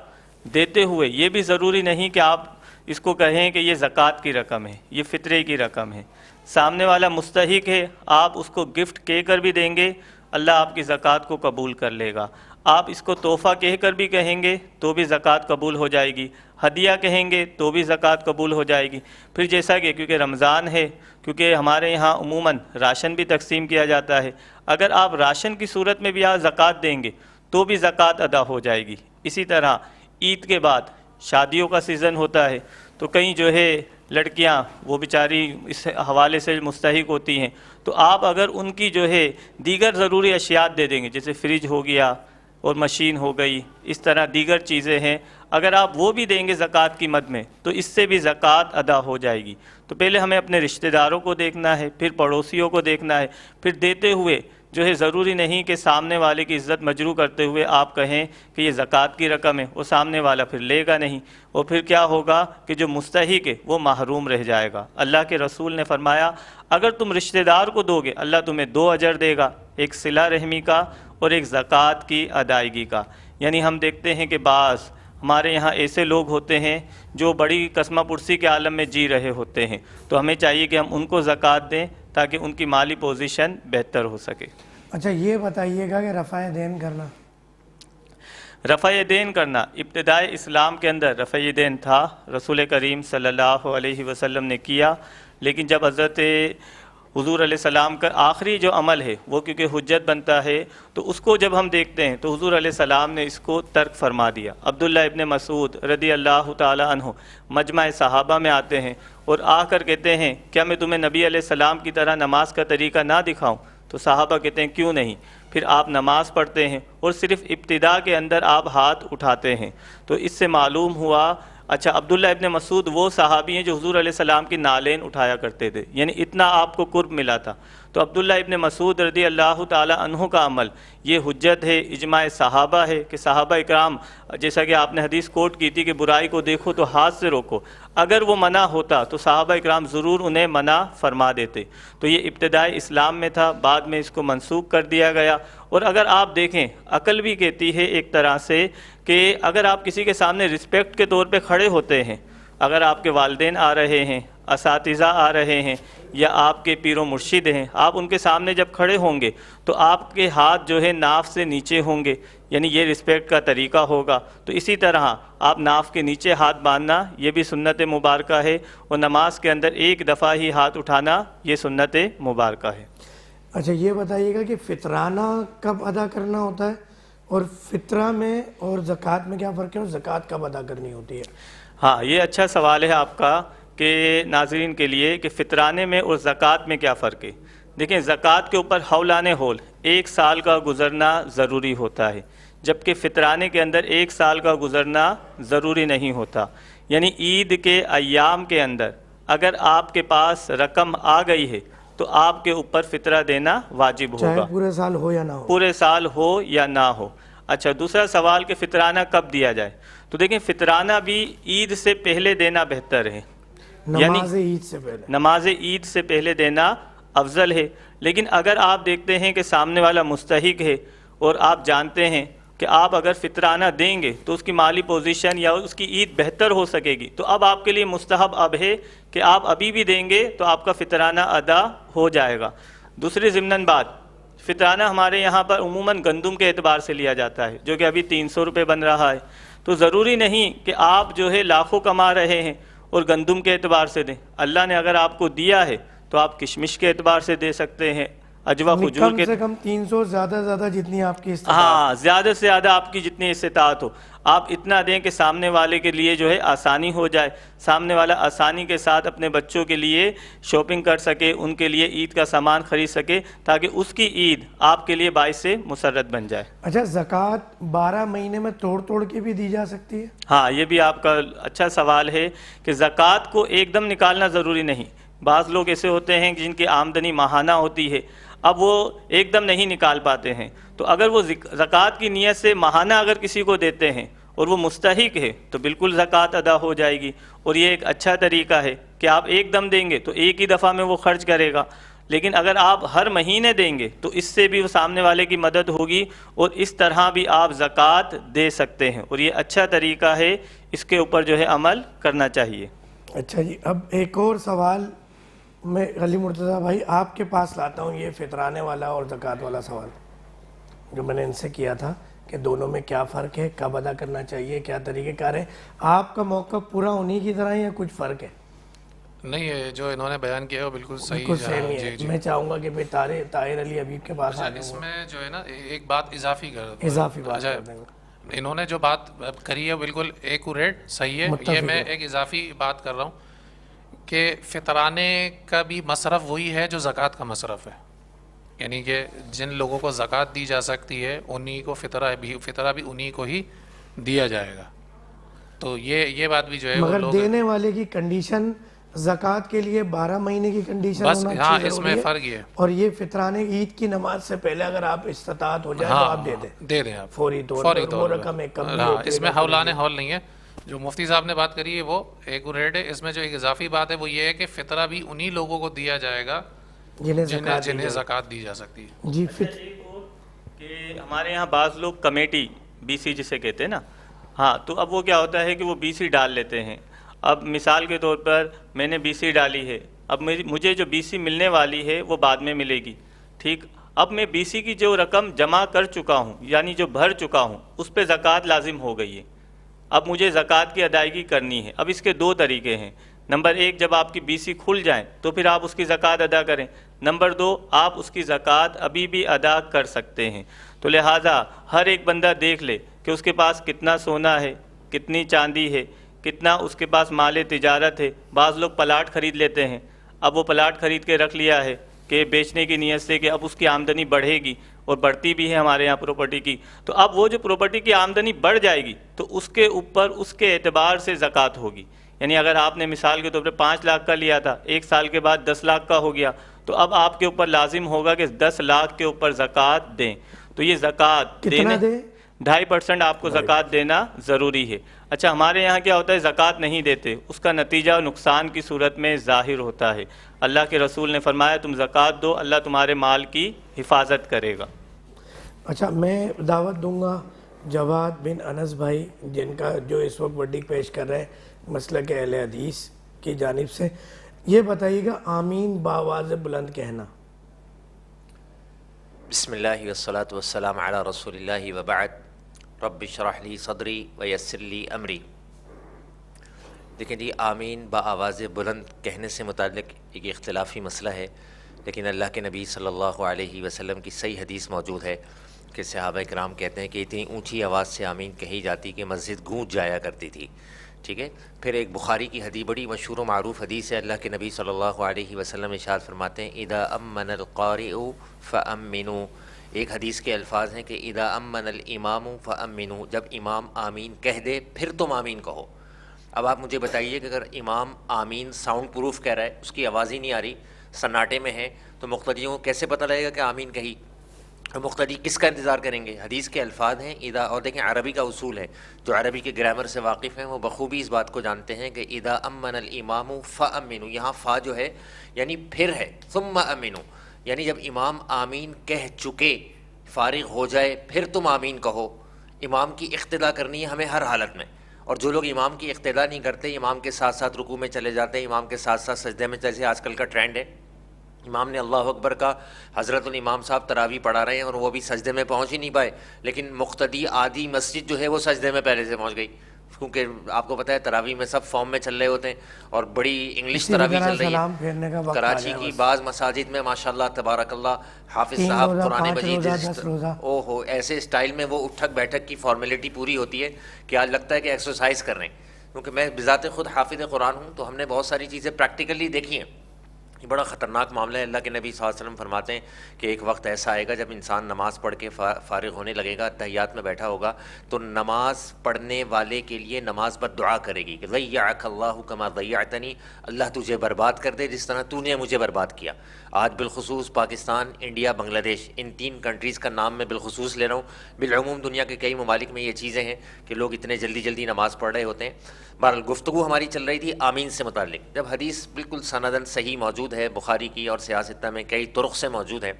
دیتے ہوئے یہ بھی ضروری نہیں کہ آپ اس کو کہیں کہ یہ زکوٰۃ کی رقم ہے، یہ فطرے کی رقم ہے۔ سامنے والا مستحق ہے، آپ اس کو گفٹ کہہ کر بھی دیں گے، اللہ آپ کی زکوٰۃ کو قبول کر لے گا۔ آپ اس کو تحفہ کہہ کر بھی کہیں گے تو بھی زکوٰۃ قبول ہو جائے گی، ہدیہ کہیں گے تو بھی زکوٰۃ قبول ہو جائے گی۔ پھر جیسا کہ کیونکہ رمضان ہے، کیونکہ ہمارے یہاں عموماً راشن بھی تقسیم کیا جاتا ہے، اگر آپ راشن کی صورت میں بھی آپ زکوٰۃ دیں گے تو بھی زکوٰۃ ادا ہو جائے گی۔ اسی طرح عید کے بعد شادیوں کا سیزن ہوتا ہے تو کئی جو ہے لڑکیاں وہ بیچاری اس حوالے سے مستحق ہوتی ہیں، تو آپ اگر ان کی جو ہے دیگر ضروری اشیاء دے دیں گے، جیسے فریج ہو گیا اور مشین ہو گئی، اس طرح دیگر چیزیں ہیں، اگر آپ وہ بھی دیں گے زکوٰۃ کی مد میں تو اس سے بھی زکوٰۃ ادا ہو جائے گی۔ تو پہلے ہمیں اپنے رشتہ داروں کو دیکھنا ہے، پھر پڑوسیوں کو دیکھنا ہے، پھر دیتے ہوئے جو ہے ضروری نہیں کہ سامنے والے کی عزت مجروح کرتے ہوئے آپ کہیں کہ یہ زکوٰۃ کی رقم ہے، وہ سامنے والا پھر لے گا نہیں، اور پھر کیا ہوگا کہ جو مستحق ہے وہ محروم رہ جائے گا۔ اللہ کے رسول نے فرمایا اگر تم رشتہ دار کو دو گے اللہ تمہیں 2 اجر دے گا، ایک صلہ رحمی کا اور ایک زکوٰۃ کی ادائیگی کا۔ یعنی ہم دیکھتے ہیں کہ بعض ہمارے یہاں ایسے لوگ ہوتے ہیں جو بڑی قسمہ پرسی کے عالم میں جی رہے ہوتے ہیں، تو ہمیں چاہیے کہ ہم ان کو زکوٰۃ دیں تاکہ ان کی مالی پوزیشن بہتر ہو سکے۔ اچھا یہ بتائیے گا کہ رفع دین کرنا، رفع دین کرنا ابتدائے اسلام کے اندر رفع دین تھا، رسول کریم صلی اللہ علیہ وسلم نے کیا، لیکن جب حضرت حضور علیہ السلام کا آخری جو عمل ہے وہ کیونکہ حجت بنتا ہے تو اس کو جب ہم دیکھتے ہیں تو حضور علیہ السلام نے اس کو ترک فرما دیا۔ عبداللہ ابن مسعود رضی اللہ تعالی عنہ مجمع صحابہ میں آتے ہیں اور آ کر کہتے ہیں کیا میں تمہیں نبی علیہ السلام کی طرح نماز کا طریقہ نہ دکھاؤں؟ تو صحابہ کہتے ہیں کیوں نہیں؟ پھر آپ نماز پڑھتے ہیں اور صرف ابتدا کے اندر آپ ہاتھ اٹھاتے ہیں، تو اس سے معلوم ہوا اچھا عبداللہ ابن مسعود وہ صحابی ہیں جو حضور علیہ السلام کی نالین اٹھایا کرتے تھے، یعنی اتنا آپ کو قرب ملا تھا۔ تو عبداللہ ابن مسعود رضی اللہ تعالی عنہ کا عمل یہ حجت ہے، اجماع صحابہ ہے کہ صحابہ اکرام جیسا کہ آپ نے حدیث کوٹ کی تھی کہ برائی کو دیکھو تو ہاتھ سے روکو، اگر وہ منع ہوتا تو صحابہ اکرام ضرور انہیں منع فرما دیتے۔ تو یہ ابتدائی اسلام میں تھا، بعد میں اس کو منسوخ کر دیا گیا۔ اور اگر آپ دیکھیں عقل بھی کہتی ہے ایک طرح سے کہ اگر آپ کسی کے سامنے رسپیکٹ کے طور پہ کھڑے ہوتے ہیں، اگر آپ کے والدین آ رہے ہیں، اساتذہ آ رہے ہیں یا آپ کے پیر و مرشد ہیں، آپ ان کے سامنے جب کھڑے ہوں گے تو آپ کے ہاتھ جو ہے ناف سے نیچے ہوں گے، یعنی یہ رسپیکٹ کا طریقہ ہوگا۔ تو اسی طرح آپ ناف کے نیچے ہاتھ باندھنا یہ بھی سنت مبارکہ ہے، اور نماز کے اندر ایک دفعہ ہی ہاتھ اٹھانا یہ سنت مبارکہ ہے۔ اچھا یہ بتائیے گا کہ فطرانہ کب ادا کرنا ہوتا ہے، اور فطرہ میں اور زکوٰۃ میں کیا فرق ہے، اور زکوٰۃ کب ادا کرنی ہوتی ہے؟ ہاں یہ اچھا سوال ہے آپ کا کہ ناظرین کے لیے کہ فطرانے میں اور زکوٰۃ میں کیا فرق ہے۔ دیکھیں زکوٰۃ کے اوپر حولانِ حول 1 سال کا گزرنا ضروری ہوتا ہے، جبکہ فطرانے کے اندر 1 سال کا گزرنا ضروری نہیں ہوتا۔ یعنی عید کے ایام کے اندر اگر آپ کے پاس رقم آ گئی ہے تو آپ کے اوپر فطرہ دینا واجب چاہے ہوگا، پورے سال ہو یا نہ ہو۔ پورے سال ہو یا نہ ہو۔ اچھا دوسرا سوال کہ فطرانہ کب دیا جائے، تو دیکھیں فطرانہ بھی عید سے پہلے دینا بہتر ہے، نماز عید سے پہلے، نماز عید سے پہلے دینا افضل ہے۔ لیکن اگر آپ دیکھتے ہیں کہ سامنے والا مستحق ہے اور آپ جانتے ہیں کہ آپ اگر فطرانہ دیں گے تو اس کی مالی پوزیشن یا اس کی عید بہتر ہو سکے گی، تو اب آپ کے لیے مستحب اب ہے کہ آپ ابھی بھی دیں گے تو آپ کا فطرانہ ادا ہو جائے گا۔ دوسری ضمناً بات، فطرانہ ہمارے یہاں پر عموماً گندم کے اعتبار سے لیا جاتا ہے جو کہ ابھی 300 روپے بن رہا ہے، تو ضروری نہیں کہ آپ جو ہے لاکھوں کما رہے ہیں اور گندم کے اعتبار سے دیں۔ اللہ نے اگر آپ کو دیا ہے تو آپ کشمش کے اعتبار سے دے سکتے ہیں، اجوا کھجور کم کے، سے کم 300، زیادہ سے زیادہ جتنی آپ کی استطاعت۔ ہاں زیادہ سے زیادہ آپ کی جتنی استطاعت ہو، آپ اتنا دیں کہ سامنے والے کے لیے جو ہے آسانی ہو جائے، سامنے والا آسانی کے ساتھ اپنے بچوں کے لیے شاپنگ کر سکے، ان کے لیے عید کا سامان خرید سکے، تاکہ اس کی عید آپ کے لیے باعث مسرت بن جائے۔ اچھا زکوٰۃ 12 مہینے میں توڑ کے بھی دی جا سکتی ہے؟ ہاں یہ بھی آپ کا اچھا سوال ہے کہ زکوٰۃ کو ایک دم نکالنا ضروری نہیں۔ بعض لوگ ایسے ہوتے ہیں جن کی آمدنی ماہانہ ہوتی ہے، اب وہ ایک دم نہیں نکال پاتے ہیں، تو اگر وہ زکوٰۃ کی نیت سے ماہانہ اگر کسی کو دیتے ہیں اور وہ مستحق ہے تو بالکل زکوٰۃ ادا ہو جائے گی. اور یہ ایک اچھا طریقہ ہے کہ آپ ایک دم دیں گے تو ایک ہی دفعہ میں وہ خرچ کرے گا، لیکن اگر آپ ہر مہینے دیں گے تو اس سے بھی وہ سامنے والے کی مدد ہوگی اور اس طرح بھی آپ زکوٰۃ دے سکتے ہیں، اور یہ اچھا طریقہ ہے، اس کے اوپر جو ہے عمل کرنا چاہیے. اچھا جی، اب ایک اور سوال میں علی مرتضیٰ بھائی آپ کے پاس لاتا ہوں، یہ فطرانے والا اور زکوٰۃ والا سوال جو میں نے ان سے کیا تھا کہ دونوں میں کیا فرق ہے، کب ادا کرنا چاہیے، کیا طریقہ کار ہے. آپ کا موقف پورا انہی کی طرح یا کچھ فرق ہے؟ نہیں، یہ جو انہوں نے بیان کیا ہے وہ بالکل صحیح بالکل سیم ہی ہے. ہے. میں چاہوں گا کہ طاہر علی حبیب کے پاس آ اس میں جو ہے نا ایک بات اضافی اضافی بات کر دیں گے. انہوں نے جو بات کری ہے بالکل ایکوریٹ صحیح ہے. یہ میں ایک اضافی بات کر رہا ہوں کہ فطرانے کا بھی مصرف وہی ہے جو زکوٰۃ کا مصرف ہے، یعنی کہ جن لوگوں کو زکوٰۃ دی جا سکتی ہے انہی کو فطرہ بھی انہی کو ہی دیا جائے گا. تو یہ بات بھی جو ہے مگر دینے والے کی کنڈیشن زکوٰۃ کے لیے 12 مہینے کی کنڈیشن بس ہونا ہاں اچھی اس ضروری میں ہے. فرق یہ ہے. اور یہ فطرانے عید کی نماز سے پہلے اگر آپ استطاعت ہو جائے تو آپ دے دیں آپ فوری طور پر وہ رقم ایک کم ہاں، اس میں حولان حول نہیں ہے. جو مفتی صاحب نے بات کری ہے وہ ایکوریٹ ہے. اس میں جو ایک اضافی بات ہے وہ یہ ہے کہ فطرہ بھی انہی لوگوں کو دیا جائے گا جنہیں زکوٰۃ دی جا سکتی ہے. جی کہ ہمارے یہاں بعض لوگ کمیٹی بی سی جسے کہتے ہیں نا، ہاں، تو اب وہ کیا ہوتا ہے کہ وہ بی سی ڈال لیتے ہیں. اب مثال کے طور پر میں نے بی سی ڈالی ہے، اب مجھے جو بی سی ملنے والی ہے وہ بعد میں ملے گی، ٹھیک. اب میں بی سی کی جو رقم جمع کر چکا ہوں یعنی جو بھر چکا ہوں اس پہ زکوٰۃ لازم ہو گئی ہے. اب مجھے زکوٰۃ کی ادائیگی کرنی ہے. اب اس کے دو طریقے ہیں. نمبر ایک، جب آپ کی بی سی کھل جائیں تو پھر آپ اس کی زکوٰۃ ادا کریں. نمبر دو، آپ اس کی زکوٰۃ ابھی بھی ادا کر سکتے ہیں. تو لہٰذا ہر ایک بندہ دیکھ لے کہ اس کے پاس کتنا سونا ہے، کتنی چاندی ہے، کتنا اس کے پاس مال تجارت ہے. بعض لوگ پلاٹ خرید لیتے ہیں. اب وہ پلاٹ خرید کے رکھ لیا ہے کہ بیچنے کی نیت سے کہ اب اس کی آمدنی بڑھے گی، اور بڑھتی بھی ہے ہمارے یہاں پراپرٹی کی. تو اب وہ جو پراپرٹی کی آمدنی بڑھ جائے گی تو اس کے اوپر اس کے اعتبار سے زکوٰۃ ہوگی. یعنی اگر آپ نے مثال کے طور پر 5 لاکھ کا لیا تھا، 1 سال کے بعد 10 لاکھ کا ہو گیا، تو اب آپ کے اوپر لازم ہوگا کہ 10 لاکھ کے اوپر زکوٰۃ دیں. تو یہ زکوٰۃ کتنا دیں؟ 2.5% آپ کو زکوٰۃ دینا ضروری ہے. اچھا، ہمارے یہاں کیا ہوتا ہے، زکوٰۃ نہیں دیتے، اس کا نتیجہ نقصان کی صورت میں ظاہر ہوتا ہے. اللہ کے رسول نے فرمایا تم زکوٰۃ دو، اللہ تمہارے مال کی حفاظت کرے گا. اچھا، میں دعوت دوں گا جواد بن انس بھائی، جن کا جو اس وقت ورڈک پیش کر رہے ہیں مسلک اہل حدیث کی جانب سے. یہ بتائیے گا آمین بآواز بلند کہنا. بسم اللہ والصلاة والسلام علی رسول اللہ وبعد. رب اشرح لی صدری ویسر لی امری. دیکھیں جی، آمین بآواز بلند کہنے سے متعلق ایک اختلافی مسئلہ ہے، لیکن اللہ کے نبی صلی اللہ علیہ وسلم کی صحیح حدیث موجود ہے کہ صحابہ کرام کہتے ہیں کہ اتنی اونچی آواز سے آمین کہی جاتی کہ مسجد گونج جایا کرتی تھی. ٹھیک ہے. پھر ایک بخاری کی حدیث، بڑی مشہور و معروف حدیث ہے. اللہ کے نبی صلی اللہ علیہ وسلم ارشاد فرماتے ہیں اذا امن القارئ فامنوا. ایک حدیث کے الفاظ ہیں کہ اذا امن الامام فامنوا، جب امام آمین کہہ دے پھر تم آمین کہو. اب آپ مجھے بتائیے کہ اگر امام آمین ساؤنڈ پروف کہہ رہا ہے، اس کی آواز ہی نہیں آ رہی، سناٹے میں ہے، تو مقتدیوں کو کیسے پتہ لگے گا کہ آمین کہی؟ مقتدی کس کا انتظار کریں گے؟ حدیث کے الفاظ ہیں اذا، اور دیکھیں عربی کا اصول ہے، جو عربی کے گرامر سے واقف ہیں وہ بخوبی اس بات کو جانتے ہیں کہ اذا امن الامام فامنوا، یہاں فا جو ہے یعنی پھر ہے، ثم امنوا یعنی جب امام آمین کہہ چکے، فارغ ہو جائے، پھر تم آمین کہو. امام کی اقتدا کرنی ہے ہمیں ہر حالت میں. اور جو لوگ امام کی اقتدا نہیں کرتے، امام کے ساتھ ساتھ رکوع میں چلے جاتے ہیں، امام کے ساتھ ساتھ سجدے میں، جیسے آج کل کا ٹرینڈ ہے، امام نے اللہ اکبر کا، حضرت الامام صاحب تراویح پڑھا رہے ہیں اور وہ بھی سجدے میں پہنچ ہی نہیں پائے، لیکن مقتدی آدھی مسجد جو ہے وہ سجدے میں پہلے سے پہنچ گئی، کیونکہ آپ کو پتہ ہے تراویح میں سب فارم میں چل رہے ہوتے ہیں اور بڑی انگلش تراویح چل رہی ہے. کراچی کی بعض مساجد میں ماشاءاللہ تبارک اللہ حافظ صاحب قرآن مجید اوہو ایسے اسٹائل میں وہ اٹھک بیٹھک کی فارمیلٹی پوری ہوتی ہے کہ آج لگتا ہے کہ ایکسرسائز کر رہے ہیں. کیونکہ میں بذات خود حافظ قرآن ہوں تو ہم نے بہت ساری چیزیں پریکٹیکلی دیکھی ہیں. یہ بڑا خطرناک معاملہ ہے. اللہ کے نبی صلی اللہ علیہ وسلم فرماتے ہیں کہ ایک وقت ایسا آئے گا جب انسان نماز پڑھ کے فارغ ہونے لگے گا, تحیات میں بیٹھا ہوگا, تو نماز پڑھنے والے کے لیے نماز بد دعا کرے گی کہ ضیعک اللہ کما ضیعتنی, اللہ تجھے برباد کر دے جس طرح تو نے مجھے برباد کیا. آج بالخصوص پاکستان, انڈیا, بنگلہ دیش, ان 3 کنٹریز کا نام میں بالخصوص لے رہا ہوں. بالعموم دنیا کے کئی ممالک میں یہ چیزیں ہیں کہ لوگ اتنے جلدی نماز پڑھ رہے ہوتے ہیں. بہرحال گفتگو ہماری چل رہی تھی آمین سے متعلق. جب حدیث بالکل سندن صحیح موجود ہے بخاری کی اور سیاستہ میں کئی طرق سے موجود ہے,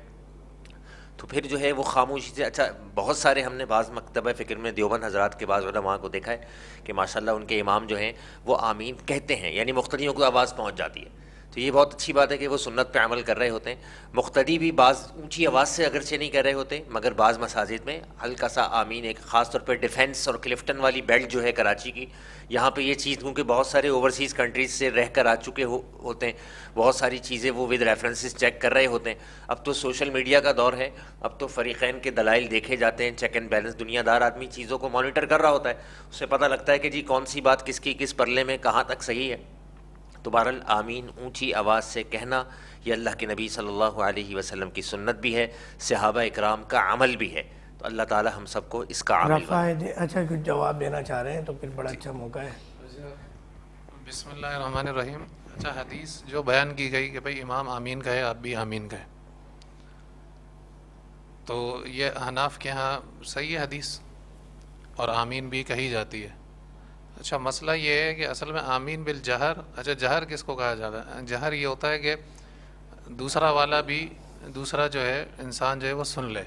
تو پھر جو ہے وہ خاموشی سے, اچھا بہت سارے ہم نے بعض مکتبہ فکر میں دیوبند حضرات کے بعض علماء کو دیکھا ہے کہ ماشاءاللہ ان کے امام جو ہیں وہ آمین کہتے ہیں, یعنی مقتدیوں کو آواز پہنچ جاتی ہے. تو یہ بہت اچھی بات ہے کہ وہ سنت پہ عمل کر رہے ہوتے ہیں. مقتدی بھی بعض اونچی آواز سے اگرچہ نہیں کر رہے ہوتے, مگر بعض مساجد میں ہلکا سا آمین, ایک خاص طور پہ ڈیفینس اور کلفٹن والی بیلٹ جو ہے کراچی کی, یہاں پہ یہ چیز کیونکہ بہت سارے اوورسیز کنٹریز سے رہ کر آ چکے ہوتے ہیں, بہت ساری چیزیں وہ ود ریفرنسز چیک کر رہے ہوتے ہیں. اب تو سوشل میڈیا کا دور ہے, اب تو فریقین کے دلائل دیکھے جاتے ہیں, چیک اینڈ بیلنس, دنیا دار آدمی چیزوں کو مانیٹر کر رہا ہوتا ہے, اسے پتہ لگتا ہے کہ جی کون سی بات کس کی کس پرلے میں کہاں تک صحیح ہے. تو بہرحال آمین اونچی آواز سے کہنا یہ اللہ کے نبی صلی اللہ علیہ وسلم کی سنت بھی ہے, صحابہ اکرام کا عمل بھی ہے. تو اللہ تعالی ہم سب کو اس کا عمل بنائے. اچھا کچھ جواب دینا چاہ رہے ہیں تو پھر بڑا اچھا موقع ہے. بسم اللہ الرحمن الرحیم. اچھا حدیث جو بیان کی گئی کہ بھئی امام آمین کہے آپ بھی آمین کہے, تو یہ حناف کے ہاں صحیح ہے حدیث, اور آمین بھی کہی جاتی ہے. اچھا مسئلہ یہ ہے کہ اصل میں آمین بالجہر, اچھا جہر کس کو کہا جاتا ہے؟ جہر یہ ہوتا ہے کہ دوسرا والا بھی, دوسرا جو ہے انسان جو ہے وہ سن لے,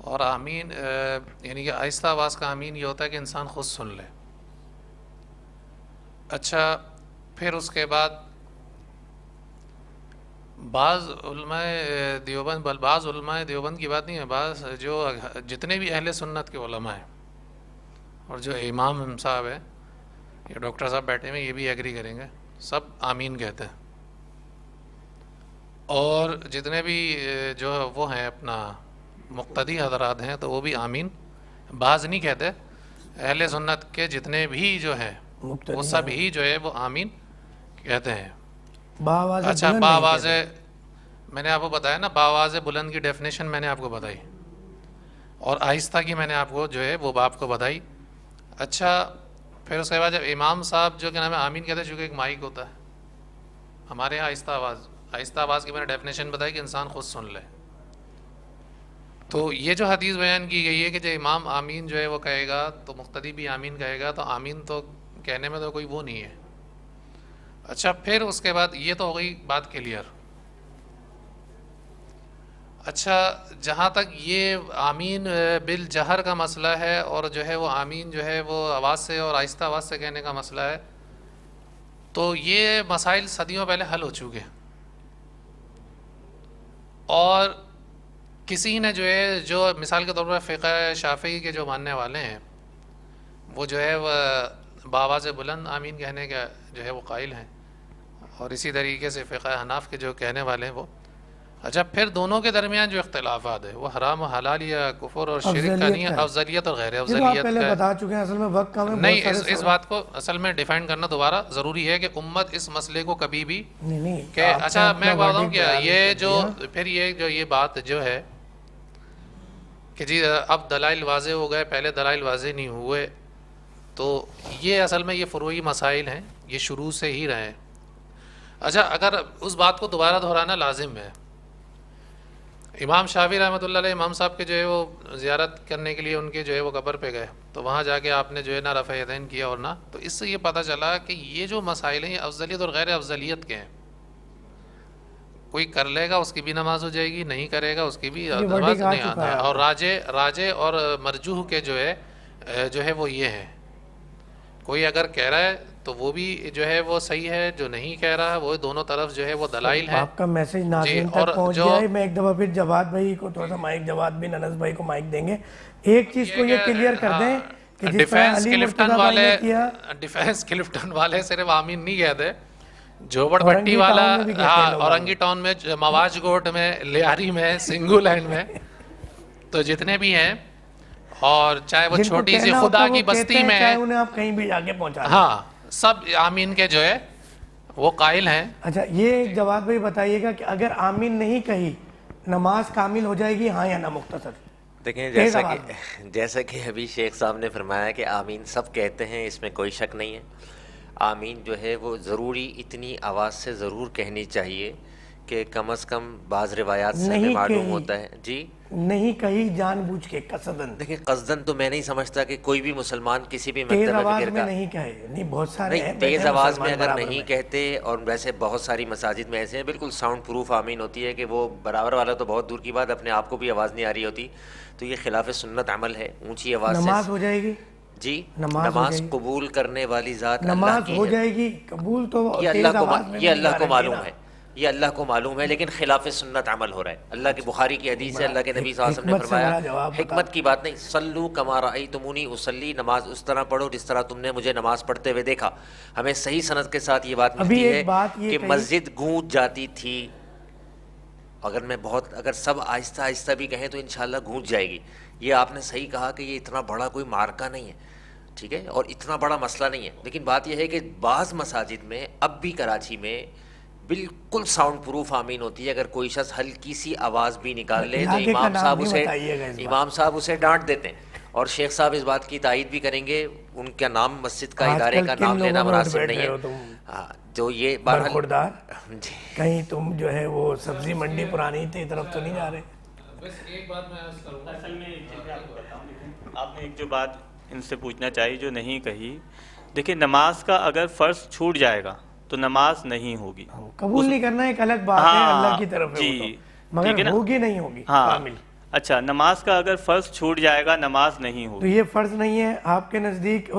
اور آمین یعنی کہ آہستہ آواز کا آمین یہ ہوتا ہے کہ انسان خود سن لے. اچھا پھر اس کے بعد بعض علماء دیوبند, بعض علماء دیوبند کی بات نہیں ہے, بعض جو جتنے بھی اہل سنت کے علماء ہیں اور جو امام صاحب ہیں, یہ ڈاکٹر صاحب بیٹھے ہوئے, یہ بھی ایگری کریں گے, سب آمین کہتے ہیں. اور جتنے بھی جو وہ ہیں اپنا مقتدی حضرات ہیں تو وہ بھی آمین, بعض نہیں کہتے, اہل سنت کے جتنے بھی جو ہیں وہ سب ہی جو ہے وہ آمین کہتے ہیں. اچھا باواز, میں نے آپ کو بتایا نا باواز بلند کی ڈیفینیشن میں نے آپ کو بتائی, اور آہستہ کی میں نے آپ کو جو ہے وہ آپ کو بتائی. اچھا پھر اس کے بعد جب امام صاحب جو کہ نام ہے آمین کہتے ہیں, چونکہ ایک مائک ہوتا ہے ہمارے یہاں, آہستہ آواز کی میں نے ڈیفینیشن بتائی کہ انسان خود سن لے. تو یہ جو حدیث بیان کی گئی ہے کہ جب امام آمین جو ہے وہ کہے گا تو مقتدی بھی آمین کہے گا, تو آمین تو کہنے میں تو کوئی وہ نہیں ہے. اچھا پھر اس کے بعد یہ تو ہو گئی بات کلیئر. اچھا جہاں تک یہ آمین بالجہر کا مسئلہ ہے, اور جو ہے وہ آمین جو ہے وہ آواز سے اور آہستہ آواز سے کہنے کا مسئلہ ہے, تو یہ مسائل صدیوں پہلے حل ہو چکے, اور کسی نے جو ہے جو مثال کے طور پر فقہ شافعی کے جو ماننے والے ہیں وہ جو ہے وہ باواز بلند آمین کہنے کا جو ہے وہ قائل ہیں, اور اسی طریقے سے فقہ حناف کے جو کہنے والے ہیں وہ. اچھا پھر دونوں کے درمیان جو اختلافات ہے وہ حرام و حلال یا کفر اور شرک کا نہیں ہے, افضلیت اور غیر افضلیت پہلے بتا چکے ہیں, اصل میں وقت کم ہے نہیں. اس بات کو اصل میں ڈیفائن کرنا دوبارہ ضروری ہے کہ امت اس مسئلے کو کبھی بھی کہ اچھا میں بتاؤں کہ یہ جو پھر یہ بات جو ہے کہ جی اب دلائل واضح ہو گئے, پہلے دلائل واضح نہیں ہوئے, تو یہ اصل میں یہ فروعی مسائل ہیں, یہ شروع سے ہی رہے. اچھا اگر اس بات کو دوبارہ دہرانا لازم ہے, امام شافعی رحمۃ اللہ علیہ امام صاحب کے جو ہے وہ زیارت کرنے کے لیے ان کے جو ہے وہ قبر پہ گئے, تو وہاں جا کے آپ نے جو ہے نہ رفع یدین کیا اور نہ, تو اس سے یہ پتہ چلا کہ یہ جو مسائل ہیں یہ افضلیت اور غیر افضلیت کے ہیں. کوئی کر لے گا اس کی بھی نماز ہو جائے گی, نہیں کرے گا اس کی بھی نماز نہیں آتا ہے. اور راجے اور مرجوح کے جو ہے وہ یہ ہے, کوئی اگر کہہ رہا ہے تو وہ بھی جو ہے وہ صحیح ہے, جو نہیں کہہ رہا وہ دونوں طرف جو ہے وہ دلائل ہیں. آپ کا میسج ناظرین تک پہنچ گیا ہے. میں ایک دفعہ پھر جواد بھائی کو تھوڑا سا مائک, جواد بن انس بھائی کو مائک دیں گے. ایک چیز کو یہ کلیئر کر دیں کہ جس طرح علی مرتضیٰ بھائی نے کیا, ڈیفینس کلفٹن والے صرف آمین نہیں کہتے, جھوپڑ پٹی والا, اورنگی ٹاؤن میں, مواج گوٹ میں, لیاری میں, سنگو لینڈ میں, تو جتنے بھی ہیں, اور چاہے وہ چھوٹی سی خدا کی بستی میں, چاہے انہیں آپ کہیں بھی جا کے پہنچا, ہاں سب آمین کے جو ہے وہ قائل ہیں. اچھا یہ جواد بھائی بتائیے گا کہ اگر آمین نہیں کہی نماز کامل ہو جائے گی ہاں یا نہ؟ مختصر دیکھیں تیز جیسا کہ ابھی شیخ صاحب نے فرمایا کہ آمین سب کہتے ہیں، اس میں کوئی شک نہیں ہے. آمین جو ہے وہ ضروری اتنی آواز سے ضرور کہنی چاہیے کہ کم از کم بعض روایات سے ہمیں معلوم ہوتا ہے. جی نہیں کہی جان بوجھ کے قصدن، دیکھیں قصدن تو میں نہیں سمجھتا کہ کوئی بھی مسلمان کسی بھی تیز مکتبہ آواز فکر میں کا نہیں کہے. نہیں بہت سارے ہیں نہیں تیز آواز میں اگر برابر نہیں کہتے، اور ویسے بہت ساری مساجد میں ایسے ہیں بالکل ساؤنڈ پروف آمین ہوتی ہے کہ وہ برابر والا تو بہت دور کی بات، اپنے آپ کو بھی آواز نہیں آ رہی ہوتی. تو یہ خلاف سنت عمل ہے. اونچی آواز سے نماز ہو جائے گی، جی نماز قبول کرنے والی ذات اللہ نماز کی ہو ہے. جائے گی قبول تو یہ تیز اللہ آواز میں کو معلوم ہے، یہ اللہ کو معلوم ہے، لیکن خلاف سنت عمل ہو رہا ہے. اللہ کی بخاری کی حدیث ہے، اللہ کے نبی صلی اللہ علیہ وسلم نے فرمایا، حکمت کی بات نہیں، صلو کما رأیتمونی اصلی، نماز اس طرح پڑھو جس طرح تم نے مجھے نماز پڑھتے ہوئے دیکھا. ہمیں صحیح سند کے ساتھ یہ بات ملتی ہے کہ مسجد گونج جاتی تھی. اگر سب آہستہ آہستہ بھی کہیں تو انشاءاللہ گونج جائے گی. یہ آپ نے صحیح کہا کہ یہ اتنا بڑا کوئی مارکا نہیں ہے، ٹھیک ہے، اور اتنا بڑا مسئلہ نہیں ہے. لیکن بات یہ ہے کہ بعض مساجد میں اب بھی کراچی میں بالکل ساؤنڈ پروف آمین ہوتی ہے. اگر کوئی شخص ہلکی سی آواز بھی نکال لے تو امام صاحب اسے ڈانٹ دیتے ہیں. اور شیخ صاحب اس بات کی تائید بھی کریں گے، ان کا نام مسجد کا ادارے کا نام لینا مناسب نہیں ہے. جو یہ برخوردار کہیں تم جو ہے وہ سبزی منڈی پرانی تھی طرف تو نہیں جا رہے؟ بس ایک بات میں عرض کروں گا. اصل میں ایک چیز آپ کو بتاؤں، آپ نے ایک جو بات ان سے پوچھنا چاہیے جو نہیں کہی. دیکھیں نماز کا اگر فرض چھوٹ جائے گا تو نماز نہیں ہوگی. قبول نہیں کرنا ایک الگ بات ہے، اللہ کی طرف ہے جی، مگر ہوگی نہیں ہوگی کامل. اچھا نماز کا اگر فرض چھوٹ جائے گا نماز نہیں ہوگی. تو یہ فرض نہیں ہے آپ کے نزدیک،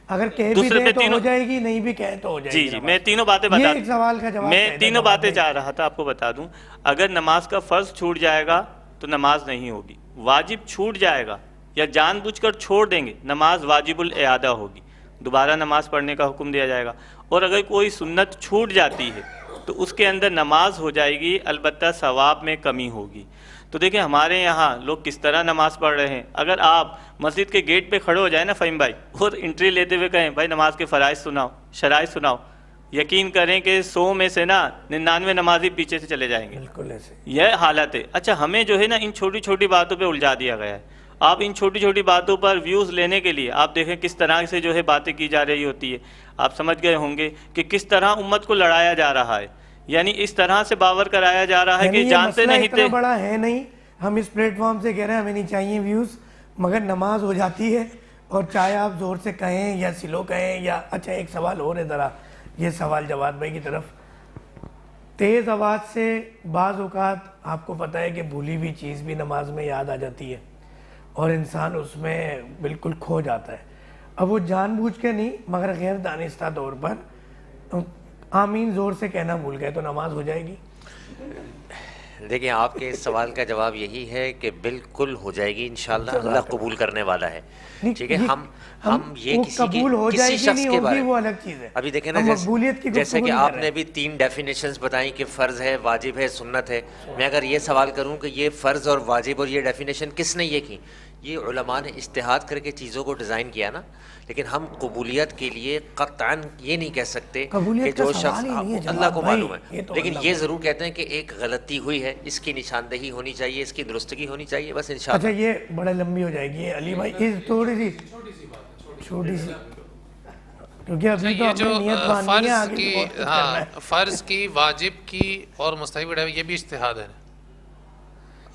اگر کہہ بھی دیں تو ہو جائے گی، نہیں بھی کہیں تو ہو جائے گی. جی میں تینوں باتیں بتا ایک سوال کا جواب میں تینوں باتیں چاہ رہا تھا آپ کو بتا دوں. اگر نماز کا فرض چھوٹ جائے گا تو نماز نہیں ہوگی. واجب چھوٹ جائے گا یا جان بوجھ کر چھوڑ دیں گے نماز واجب الاعادہ ہوگی، دوبارہ نماز پڑھنے کا حکم دیا جائے گا. اور اگر کوئی سنت چھوٹ جاتی ہے تو اس کے اندر نماز ہو جائے گی، البتہ ثواب میں کمی ہوگی. تو دیکھیں ہمارے یہاں لوگ کس طرح نماز پڑھ رہے ہیں. اگر آپ مسجد کے گیٹ پہ کھڑے ہو جائیں نا فہیم بھائی اور انٹری لیتے ہوئے کہیں بھائی نماز کے فرائض سناؤ، شرائط سناؤ، یقین کریں کہ 100 میں سے نا 99 نمازی پیچھے سے چلے جائیں گے. بالکل ایسے یہ حالت ہے. اچھا ہمیں جو ہے نا ان چھوٹی چھوٹی باتوں پہ الجھا دیا گیا ہے. آپ ان چھوٹی چھوٹی باتوں پر ویوز لینے کے لیے آپ دیکھیں کس طرح سے جو ہے باتیں کی جا رہی ہوتی ہے. آپ سمجھ گئے ہوں گے کہ کس طرح امت کو لڑایا جا رہا ہے، یعنی اس طرح سے باور کرایا جا رہا ہے کہ جانتے نہیں تھے. اتنا بڑا ہے نہیں، ہم اس پلیٹ فارم سے کہہ رہے ہیں ہمیں نہیں چاہیے ویوز، مگر نماز ہو جاتی ہے. اور چاہے آپ زور سے کہیں یا سلو کہیں یا اچھا ایک سوال اور ہے، ذرا یہ سوال جواد بھائی کی طرف. تیز آواز سے بعض اوقات آپ کو پتہ ہے کہ بھولی ہوئی چیز بھی نماز میں یاد آ جاتی ہے اور انسان اس میں بالکل کھو جاتا ہے. اب وہ جان بوجھ کے نہیں مگر غیر دانستہ طور پر آمین زور سے کہنا بھول گئے تو نماز ہو جائے گی. دیکھیں آپ کے اس سوال کا جواب یہی ہے کہ بالکل ہو جائے گی انشاءاللہ. اللہ قبول کرنے والا ہے، ٹھیک ہے. ہم یہ کسی شخص کے بارے میں ابھی دیکھیں نا، جیسے کہ آپ نے بھی 3 ڈیفینیشنز بتائیں کہ فرض ہے، واجب ہے، سنت ہے. میں اگر یہ سوال کروں کہ یہ فرض اور واجب اور یہ ڈیفینیشن کس نے یہ کی، یہ علماء نے اجتہاد کر کے چیزوں کو ڈیزائن کیا نا. لیکن ہم قبولیت کے لیے قطعاً یہ نہیں کہہ سکتے کہ جو شخص اللہ کو معلوم ہے، لیکن یہ ضرور کہتے ہیں کہ ایک غلطی ہوئی ہے، اس کی نشاندہی ہونی چاہیے، اس کی درستگی ہونی چاہیے، بس انشاءاللہ. اچھا یہ بڑا لمبی ہو جائے گی علی بھائی، اس تھوڑی سی چھوٹی سی، کیونکہ ابھی تو اپنی نیت ماننی ہے، آگے بہت کچھ کرنا ہے. فرض کی، واجب کی اور مستحب یہ بھی اجتہاد ہے.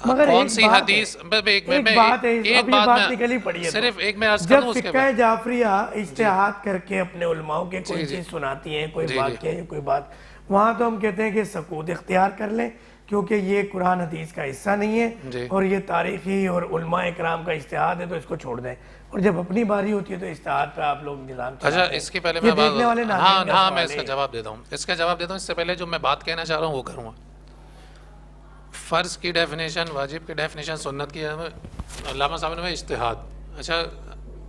مگر کون سی حدیث، ایک بات ہے، اب یہ بات نکلی پڑی ہے، صرف ایک میں عرض کروں اس کے جب فقہ جعفریہ اجتہاد کر کے اپنے علماءوں کے کوئی چیز سناتی ہیں، کوئی واقعہ یا کوئی بات، وہاں تو ہم کہتے ہیں کہ سکوت اختیار کر لیں کیونکہ یہ قرآن حدیث کا حصہ نہیں ہے اور یہ تاریخی اور علماء اکرام کا اجتہاد ہے تو اس کو چھوڑ دیں. اور جب اپنی باری ہوتی ہے تو اجتہاد پہ آپ لوگ نظام چلاتے ہیں. اچھا اس کی پہلے میں میں اس کا جواب دیتا ہوں. اس سے پہلے جو میں بات کہنا چاہ رہا ہوں وہ کروں گا. فرض کی ڈیفینیشن، واجب کی ڈیفینیشن، سنت کی علامہ صاحب نے اجتہاد. اچھا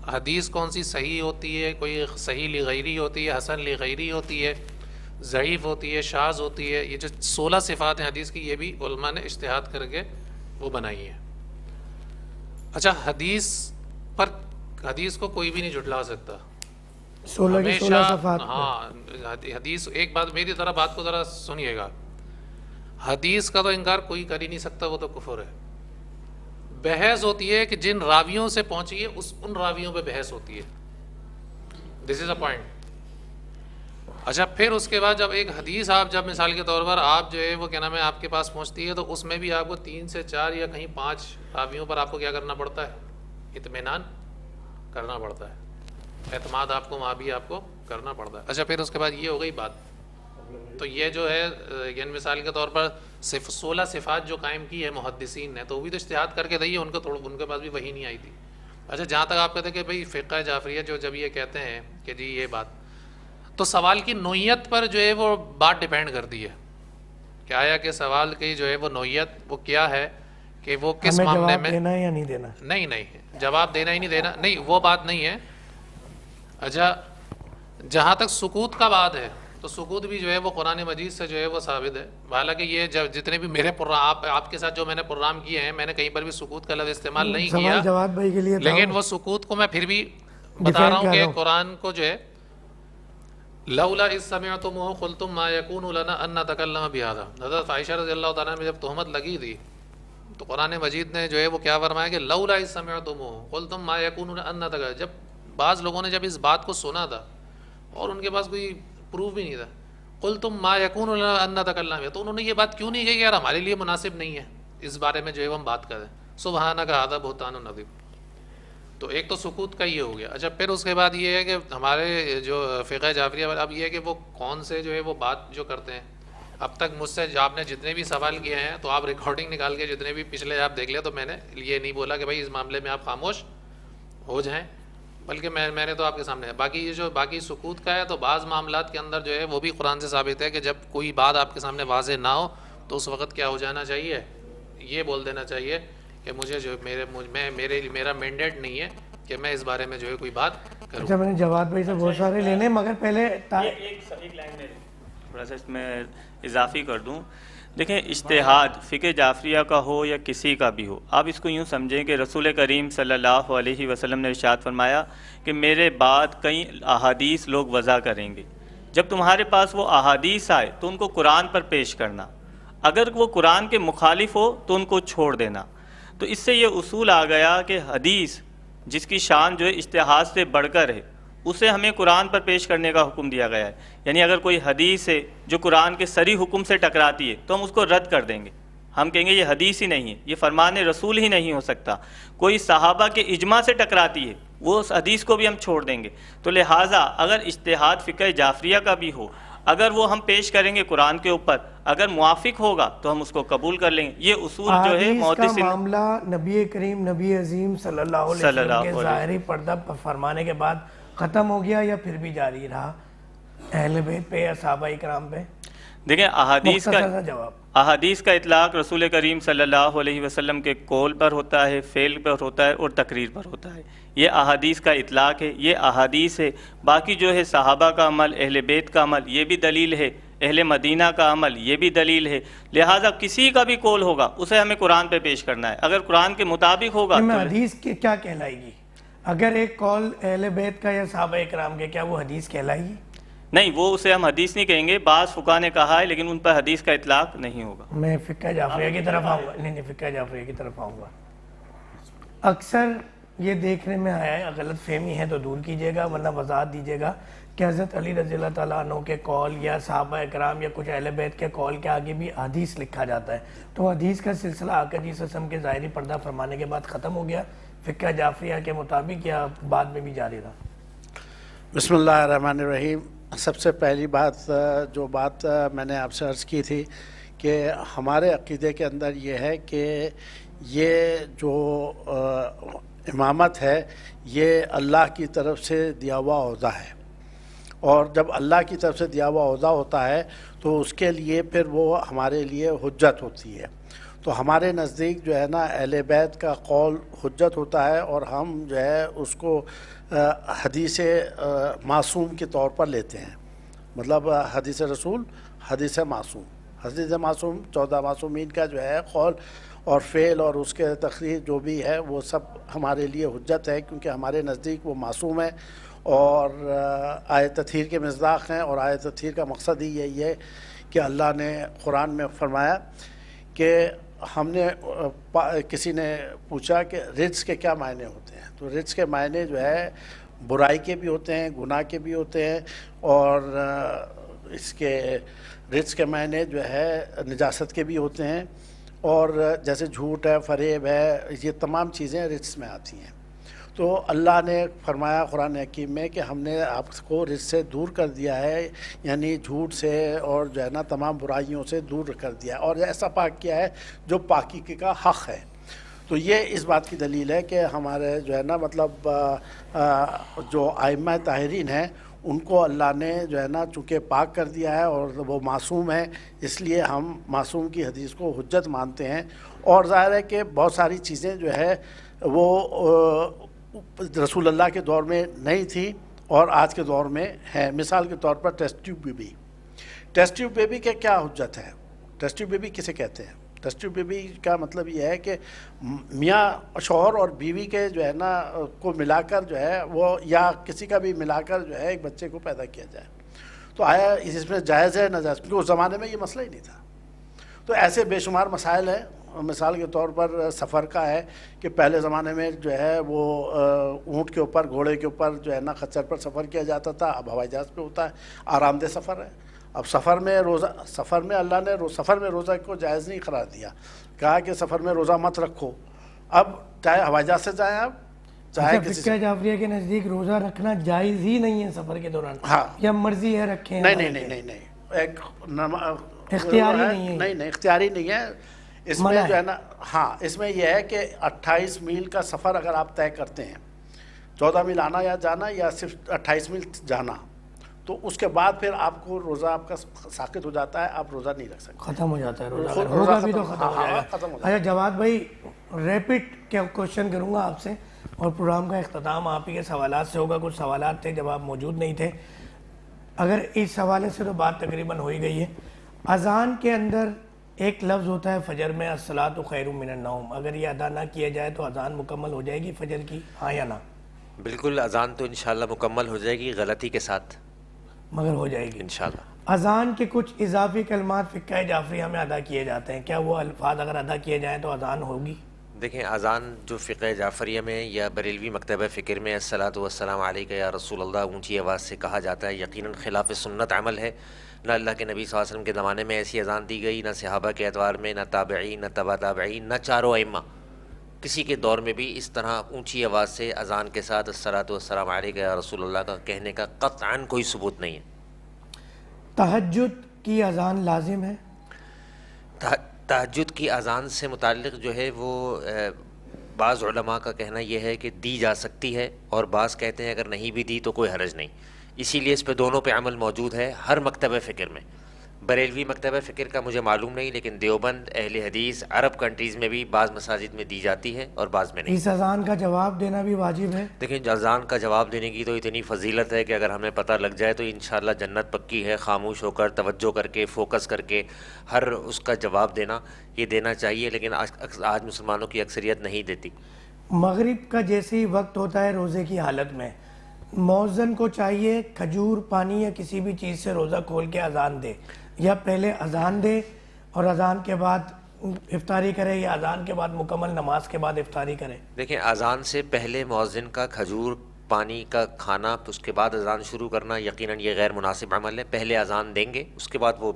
حدیث کون سی صحیح ہوتی ہے، کوئی صحیح لغیری ہوتی ہے، حسن لغیری ہوتی ہے، ضعیف ہوتی ہے، شاذ ہوتی ہے، یہ جو 16 صفات ہیں حدیث کی یہ بھی علماء نے اجتہاد کر کے وہ بنائی ہیں. اچھا حدیث کو کوئی بھی نہیں جھٹلا سکتا. 16 کی 16 صفحات میں۔ ہاں حدیث، ایک بات میری طرح بات کو ذرا سنیے گا، حدیث کا تو انکار کوئی کر ہی نہیں سکتا، وہ تو کفر ہے۔ بحث ہوتی ہے کہ جن راویوں سے پہنچی ہے ان راویوں پہ بحث ہوتی ہے، دس از اے پوائنٹ۔ اچھا پھر اس کے بعد جب ایک حدیث آپ جب مثال کے طور پر آپ جو ہے وہ کیا نام ہے آپ کے پاس پہنچتی ہے، تو اس میں بھی آپ کو 3 سے 4 یا کہیں 5 راویوں پر آپ کو کیا کرنا پڑتا ہے؟ اطمینان کرنا پڑتا ہے، اعتماد آپ کو وہاں بھی آپ کو کرنا پڑتا ہے۔ اچھا پھر اس کے بعد یہ ہو گئی بات، تو یہ جو ہے یعنی مثال کے طور پر 16 صفات جو قائم کی ہے محدثین نے، تو وہ بھی تو اجتہاد کر کے دی ہے، ان کے پاس بھی وہی نہیں آئی تھی۔ اچھا جہاں تک آپ کہتے ہیں کہ بھئی فقہ جعفریہ جو جب یہ کہتے ہیں کہ جی یہ بات، تو سوال کی نوعیت پر جو ہے وہ بات ڈیپینڈ کرتی ہے کہ آیا کہ سوال کی جو ہے وہ نوعیت وہ کیا ہے، کہ وہ کس ہمیں معاملے جواب میں دینا ہے یا نہیں دینا؟ نہیں جواب دینا ہی نہیں دینا، نہیں وہ بات نہیں ہے۔ اچھا جہاں تک سکوت کا بات ہے تو سکوت بھی جو ہے وہ قرآن مجید سے جو ہے وہ ثابت ہے، حالانکہ یہ جتنے بھی میرے آپ کے ساتھ جو میں نے پروگرام کیے ہیں، میں نے کہیں پر بھی سکوت کا لفظ استعمال نہیں کیا، سوال جواب بھائی کے لیے تھا، لیکن وہ سکوت کو میں پھر بھی بتا رہا ہوں کہ قرآن کو جو ہے لولا اذ سمعتموه قلتم ما يكون لنا ان نتكلم بهذا، حضرت عائشہ رضی اللہ تعالیٰ میں جب تہمت لگی تھی تو قرآن مجید نے جو ہے وہ کیا فرمایا کہ لولا اذ سمعتموه قلتم ما يكون لنا ان نتكلم، جب بعض لوگوں نے جب اس بات کو سنا تھا اور ان کے پاس کوئی پروف بھی نہیں تھا، قلتم ما يكون لنا ان نتكلم بهذا، تو انہوں نے یہ بات کیوں نہیں کہی کہ یار ہمارے لیے مناسب نہیں ہے اس بارے میں جو ہے ہم بات کریں، سبحانک ھذا بہتان عظیم۔ تو ایک تو سکوت کا یہ ہو گیا۔ اچھا پھر اس کے بعد یہ ہے کہ ہمارے جو فقہ جعفریہ اب یہ ہے کہ وہ کون سے جو ہے وہ بات جو کرتے ہیں، اب تک مجھ سے آپ نے جتنے بھی سوال کیے ہیں تو آپ ریکارڈنگ نکال کے جتنے بھی پچھلے آپ دیکھ لیں، تو میں نے یہ نہیں بولا کہ بھائی اس معاملے میں آپ خاموش ہو جائیں، بلکہ میں نے تو آپ کے سامنے ہے۔ باقی یہ جو باقی سکوت کا ہے تو بعض معاملات کے اندر جو ہے وہ بھی قرآن سے ثابت ہے کہ جب کوئی بات آپ کے سامنے واضح نہ ہو تو اس وقت کیا ہو جانا چاہیے، یہ بول دینا چاہیے کہ مجھے جو میرا مینڈیٹ نہیں ہے کہ میں اس بارے میں جو ہے کوئی بات کروں۔ اچھا میں نے جواد بھائی سے بہت سارے لینے، مگر پہلے ایک لائن میں تھوڑا سا اس میں اضافی کر دوں۔ دیکھیں اجتہاد فقہ جعفریہ کا ہو یا کسی کا بھی ہو، آپ اس کو یوں سمجھیں کہ رسول کریم صلی اللہ علیہ وسلم نے ارشاد فرمایا کہ میرے بعد کئی احادیث لوگ وضع کریں گے، جب تمہارے پاس وہ احادیث آئے تو ان کو قرآن پر پیش کرنا، اگر وہ قرآن کے مخالف ہو تو ان کو چھوڑ دینا۔ تو اس سے یہ اصول آ گیا کہ حدیث جس کی شان جو ہے اجتہاد سے بڑھ کر ہے، اسے ہمیں قرآن پر پیش کرنے کا حکم دیا گیا ہے۔ یعنی اگر کوئی حدیث ہے جو قرآن کے صریح حکم سے ٹکراتی ہے تو ہم اس کو رد کر دیں گے، ہم کہیں گے یہ حدیث ہی نہیں ہے، یہ فرمان رسول ہی نہیں ہو سکتا۔ کوئی صحابہ کے اجماع سے ٹکراتی ہے وہ اس حدیث کو بھی ہم چھوڑ دیں گے۔ تو لہٰذا اگر اجتہاد فقہ جعفریہ کا بھی ہو، اگر وہ ہم پیش کریں گے قرآن کے اوپر، اگر موافق ہوگا تو ہم اس کو قبول کر لیں گے۔ یہ اصول جو ہے حدیث کا معاملہ نبی کریم نبی عظیم صلی اللہ علیہ وسلم کے ظاہری پردہ فرمانے کے بعد ختم ہو گیا یا پھر بھی جاری رہا اہل بیت پہ یا صحابہ کرام پہ؟ دیکھیں احادیث کا اطلاق رسول کریم صلی اللہ علیہ وسلم کے قول پر ہوتا ہے، فعل پر ہوتا ہے اور تقریر پر ہوتا ہے، یہ احادیث کا اطلاق ہے، یہ احادیث ہے۔ باقی جو ہے صحابہ کا عمل، اہل بیت کا عمل، یہ بھی دلیل ہے، اہل مدینہ کا عمل، یہ بھی دلیل ہے۔ لہٰذا کسی کا بھی قول ہوگا اسے ہمیں قرآن پہ پیش کرنا ہے، اگر قرآن کے مطابق ہوگا تو حدیث کیا کہلائے گی؟ اگر ایک قول اہل بیت کا یا صحابہ کرام کے، کیا وہ حدیث کہلائے گی؟ نہیں، وہ اسے ہم حدیث نہیں کہیں گے، بعض فقہا نے کہا ہے لیکن ان پر حدیث کا اطلاق نہیں ہوگا۔ میں فقہ جعفریہ کی طرف آؤں گا، نہیں فقہ جعفریہ کی طرف آؤں گا۔ اکثر یہ دیکھنے میں آیا ہے، غلط فہمی ہے تو دور کیجیے گا، ورنہ وضاحت دیجیے گا کہ حضرت علی رضی اللہ تعالیٰ عنہ کے قول یا صحابہ کرام یا کچھ اہل بیت کے قول کے آگے بھی حدیث لکھا جاتا ہے، تو حدیث کا سلسلہ آقا جی صلی اللہ علیہ وسلم کے ظاہری پردہ فرمانے کے بعد ختم ہو گیا فقہ جعفریہ کے مطابق یا بعد میں بھی جاری رہا؟ بسم اللہ الرحمن الرحیم۔ سب سے پہلی بات جو بات میں نے آپ سے عرض کی تھی کہ ہمارے عقیدے کے اندر یہ ہے کہ یہ جو امامت ہے یہ اللہ کی طرف سے دیا ہوا عہدہ ہے، اور جب اللہ کی طرف سے دیا ہوا عہدہ ہوتا ہے تو اس کے لیے پھر وہ ہمارے لیے حجت ہوتی ہے۔ تو ہمارے نزدیک جو ہے نا اہل بیت کا قول حجت ہوتا ہے، اور ہم جو ہے اس کو حدیث معصوم کے طور پر لیتے ہیں، مطلب حدیث رسول، حدیث معصوم 14 معصومین کا جو ہے قول اور فعل اور اس کے تقریر جو بھی ہے وہ سب ہمارے لیے حجت ہے، کیونکہ ہمارے نزدیک وہ معصوم ہے اور آیت تطہیر کے مصداق ہیں، اور آیت تطہیر کا مقصد ہی یہی ہے کہ اللہ نے قرآن میں فرمایا کہ ہم نے کسی نے پوچھا کہ رزق کے کیا معنی ہوتے ہیں، تو رزق کے معنی جو ہے برائی کے بھی ہوتے ہیں، گناہ کے بھی ہوتے ہیں، اور اس کے رزق کے معنی جو ہے نجاست کے بھی ہوتے ہیں، اور جیسے جھوٹ ہے، فریب ہے، یہ تمام چیزیں رزق میں آتی ہیں۔ تو اللہ نے فرمایا قرآن حکیم میں کہ ہم نے آپ کو رزق سے دور کر دیا ہے، یعنی جھوٹ سے اور جو ہے نا تمام برائیوں سے دور کر دیا ہے، اور ایسا پاک کیا ہے جو پاکی کا حق ہے۔ تو یہ اس بات کی دلیل ہے کہ ہمارے جو ہے نا مطلب جو ائمہ طاہرین ہیں ان کو اللہ نے جو ہے نا چونکہ پاک کر دیا ہے اور وہ معصوم ہے، اس لیے ہم معصوم کی حدیث کو حجت مانتے ہیں۔ اور ظاہر ہے کہ بہت ساری چیزیں جو ہے وہ رسول اللہ کے دور میں نہیں تھی اور آج کے دور میں ہے۔ مثال کے طور پر test tube baby, test tube baby کے کیا حجت ہے؟ ٹیسٹ ٹیوب بیبی کسے کہتے ہیں؟ ٹیسٹ ٹیوب بیبی کا مطلب یہ ہے کہ میاں شوہر اور بیوی کے جو ہے نا کو ملا کر جو ہے وہ، یا کسی کا بھی ملا کر جو ہے ایک بچے کو پیدا کیا جائے، تو آیا اس میں جائز ہے ناجائز؟ کیونکہ اس زمانے میں یہ مسئلہ ہی نہیں تھا۔ تو ایسے بے شمار مسائل ہیں۔ مثال کے طور پر سفر کا ہے کہ پہلے زمانے میں جو ہے وہ اونٹ کے اوپر، گھوڑے کے اوپر جو ہے نا خچر پر سفر کیا جاتا تھا، اب ہوائی جہاز پہ ہوتا ہے، آرام دہ سفر ہے۔ اب سفر میں اللہ نے سفر میں روزہ کو جائز نہیں قرار دیا، کہا کہ سفر میں روزہ مت رکھو۔ اب چاہے ہوائی جہاز سے جائیں آپ، چاہے کسی فقہ جعفریہ کے نزدیک روزہ رکھنا جائز ہی نہیں ہے سفر کے دوران، ہاں، یا مرضی ہے رکھیں؟ نہیں، ایک اختیاری نہیں ہے، نہیں اختیاری نہیں ہے۔ اس میں جو ہے نا، ہاں، اس میں یہ ہے کہ 28 میل کا سفر اگر آپ طے کرتے ہیں، 14 میل آنا یا جانا، یا صرف 28 میل جانا، تو اس کے بعد پھر آپ کو روزہ آپ کا ساقط ہو جاتا ہے، آپ روزہ نہیں رکھ سکتے، ختم ہو جاتا ہے روزہ، روزہ ہوگا بھی ختم، تو ختم ہو ہاں، جائے گا۔ ختم ہو جاتا اچھا جواد بھائی، ریپٹ کے کوشچن کروں گا آپ سے، اور پروگرام کا اختتام آپ ہی کے سوالات سے ہوگا۔ کچھ سوالات تھے جب آپ موجود نہیں تھے، اگر اس حوالے سے تو بات تقریباً ہو ہی گئی ہے۔ اذان کے اندر ایک لفظ ہوتا ہے فجر میں، الصلاۃ خیر من النوم، اگر یہ ادا نہ کیا جائے تو اذان مکمل ہو جائے گی فجر کی، ہاں یا نہ؟ بالکل، اذان تو انشاءاللہ مکمل ہو جائے گی، غلطی کے ساتھ مگر ہو جائے گی انشاءاللہ۔ اذان کے کچھ اضافی کلمات فقہ جعفریہ میں ادا کیے جاتے ہیں، کیا وہ الفاظ اگر ادا کیے جائیں تو اذان ہوگی؟ دیکھیں، اذان جو فقہ جعفریہ میں یا بریلوی مکتبہ فکر میں الصلاۃ والسلام علیک یا رسول اللہ اونچی آواز سے کہا جاتا ہے، یقیناً خلاف سنت عمل ہے۔ نہ اللہ کے نبی صلی اللہ علیہ وسلم کے زمانے میں ایسی اذان دی گئی، نہ صحابہ کے اعتبار میں، نہ تابعین، نہ تبع تابعین، نہ چاروں ائمہ کسی کے دور میں بھی اس طرح اونچی آواز سے اذان کے ساتھ الصلاۃ والسلام علیک یا رسول اللہ کا کہنے کا قطعاً کوئی ثبوت نہیں ہے۔ تہجد کی اذان لازم ہے؟ تہجد کی اذان سے متعلق جو ہے وہ بعض علماء کا کہنا یہ ہے کہ دی جا سکتی ہے، اور بعض کہتے ہیں اگر نہیں بھی دی تو کوئی حرج نہیں۔ اسی لیے اس پہ دونوں پہ عمل موجود ہے ہر مکتبہ فکر میں۔ بریلوی مکتبہ فکر کا مجھے معلوم نہیں، لیکن دیوبند، اہل حدیث، عرب کنٹریز میں بھی بعض مساجد میں دی جاتی ہے اور بعض میں نہیں۔ اس اذان کا جواب دینا بھی واجب ہے؟ دیکھیں، اذان کا جواب دینے کی تو اتنی فضیلت ہے کہ اگر ہمیں پتہ لگ جائے تو انشاءاللہ جنت پکی ہے۔ خاموش ہو کر، توجہ کر کے، فوکس کر کے ہر اس کا جواب دینا، یہ دینا چاہیے، لیکن آج مسلمانوں کی اکثریت نہیں دیتی۔ مغرب کا جیسے ہی وقت ہوتا ہے روزے کی حالت میں، مؤذن کو چاہیے کھجور، پانی یا کسی بھی چیز سے روزہ کھول کے اذان دے، یا پہلے اذان دے اور اذان کے بعد افطاری کرے، یا اذان کے بعد مکمل نماز کے بعد افطاری کرے؟ دیکھیں، اذان سے پہلے مؤذن کا کھجور پانی کا کھانا، اس کے بعد اذان شروع کرنا، یقیناً یہ غیر مناسب عمل ہے۔ پہلے اذان دیں گے، اس کے بعد وہ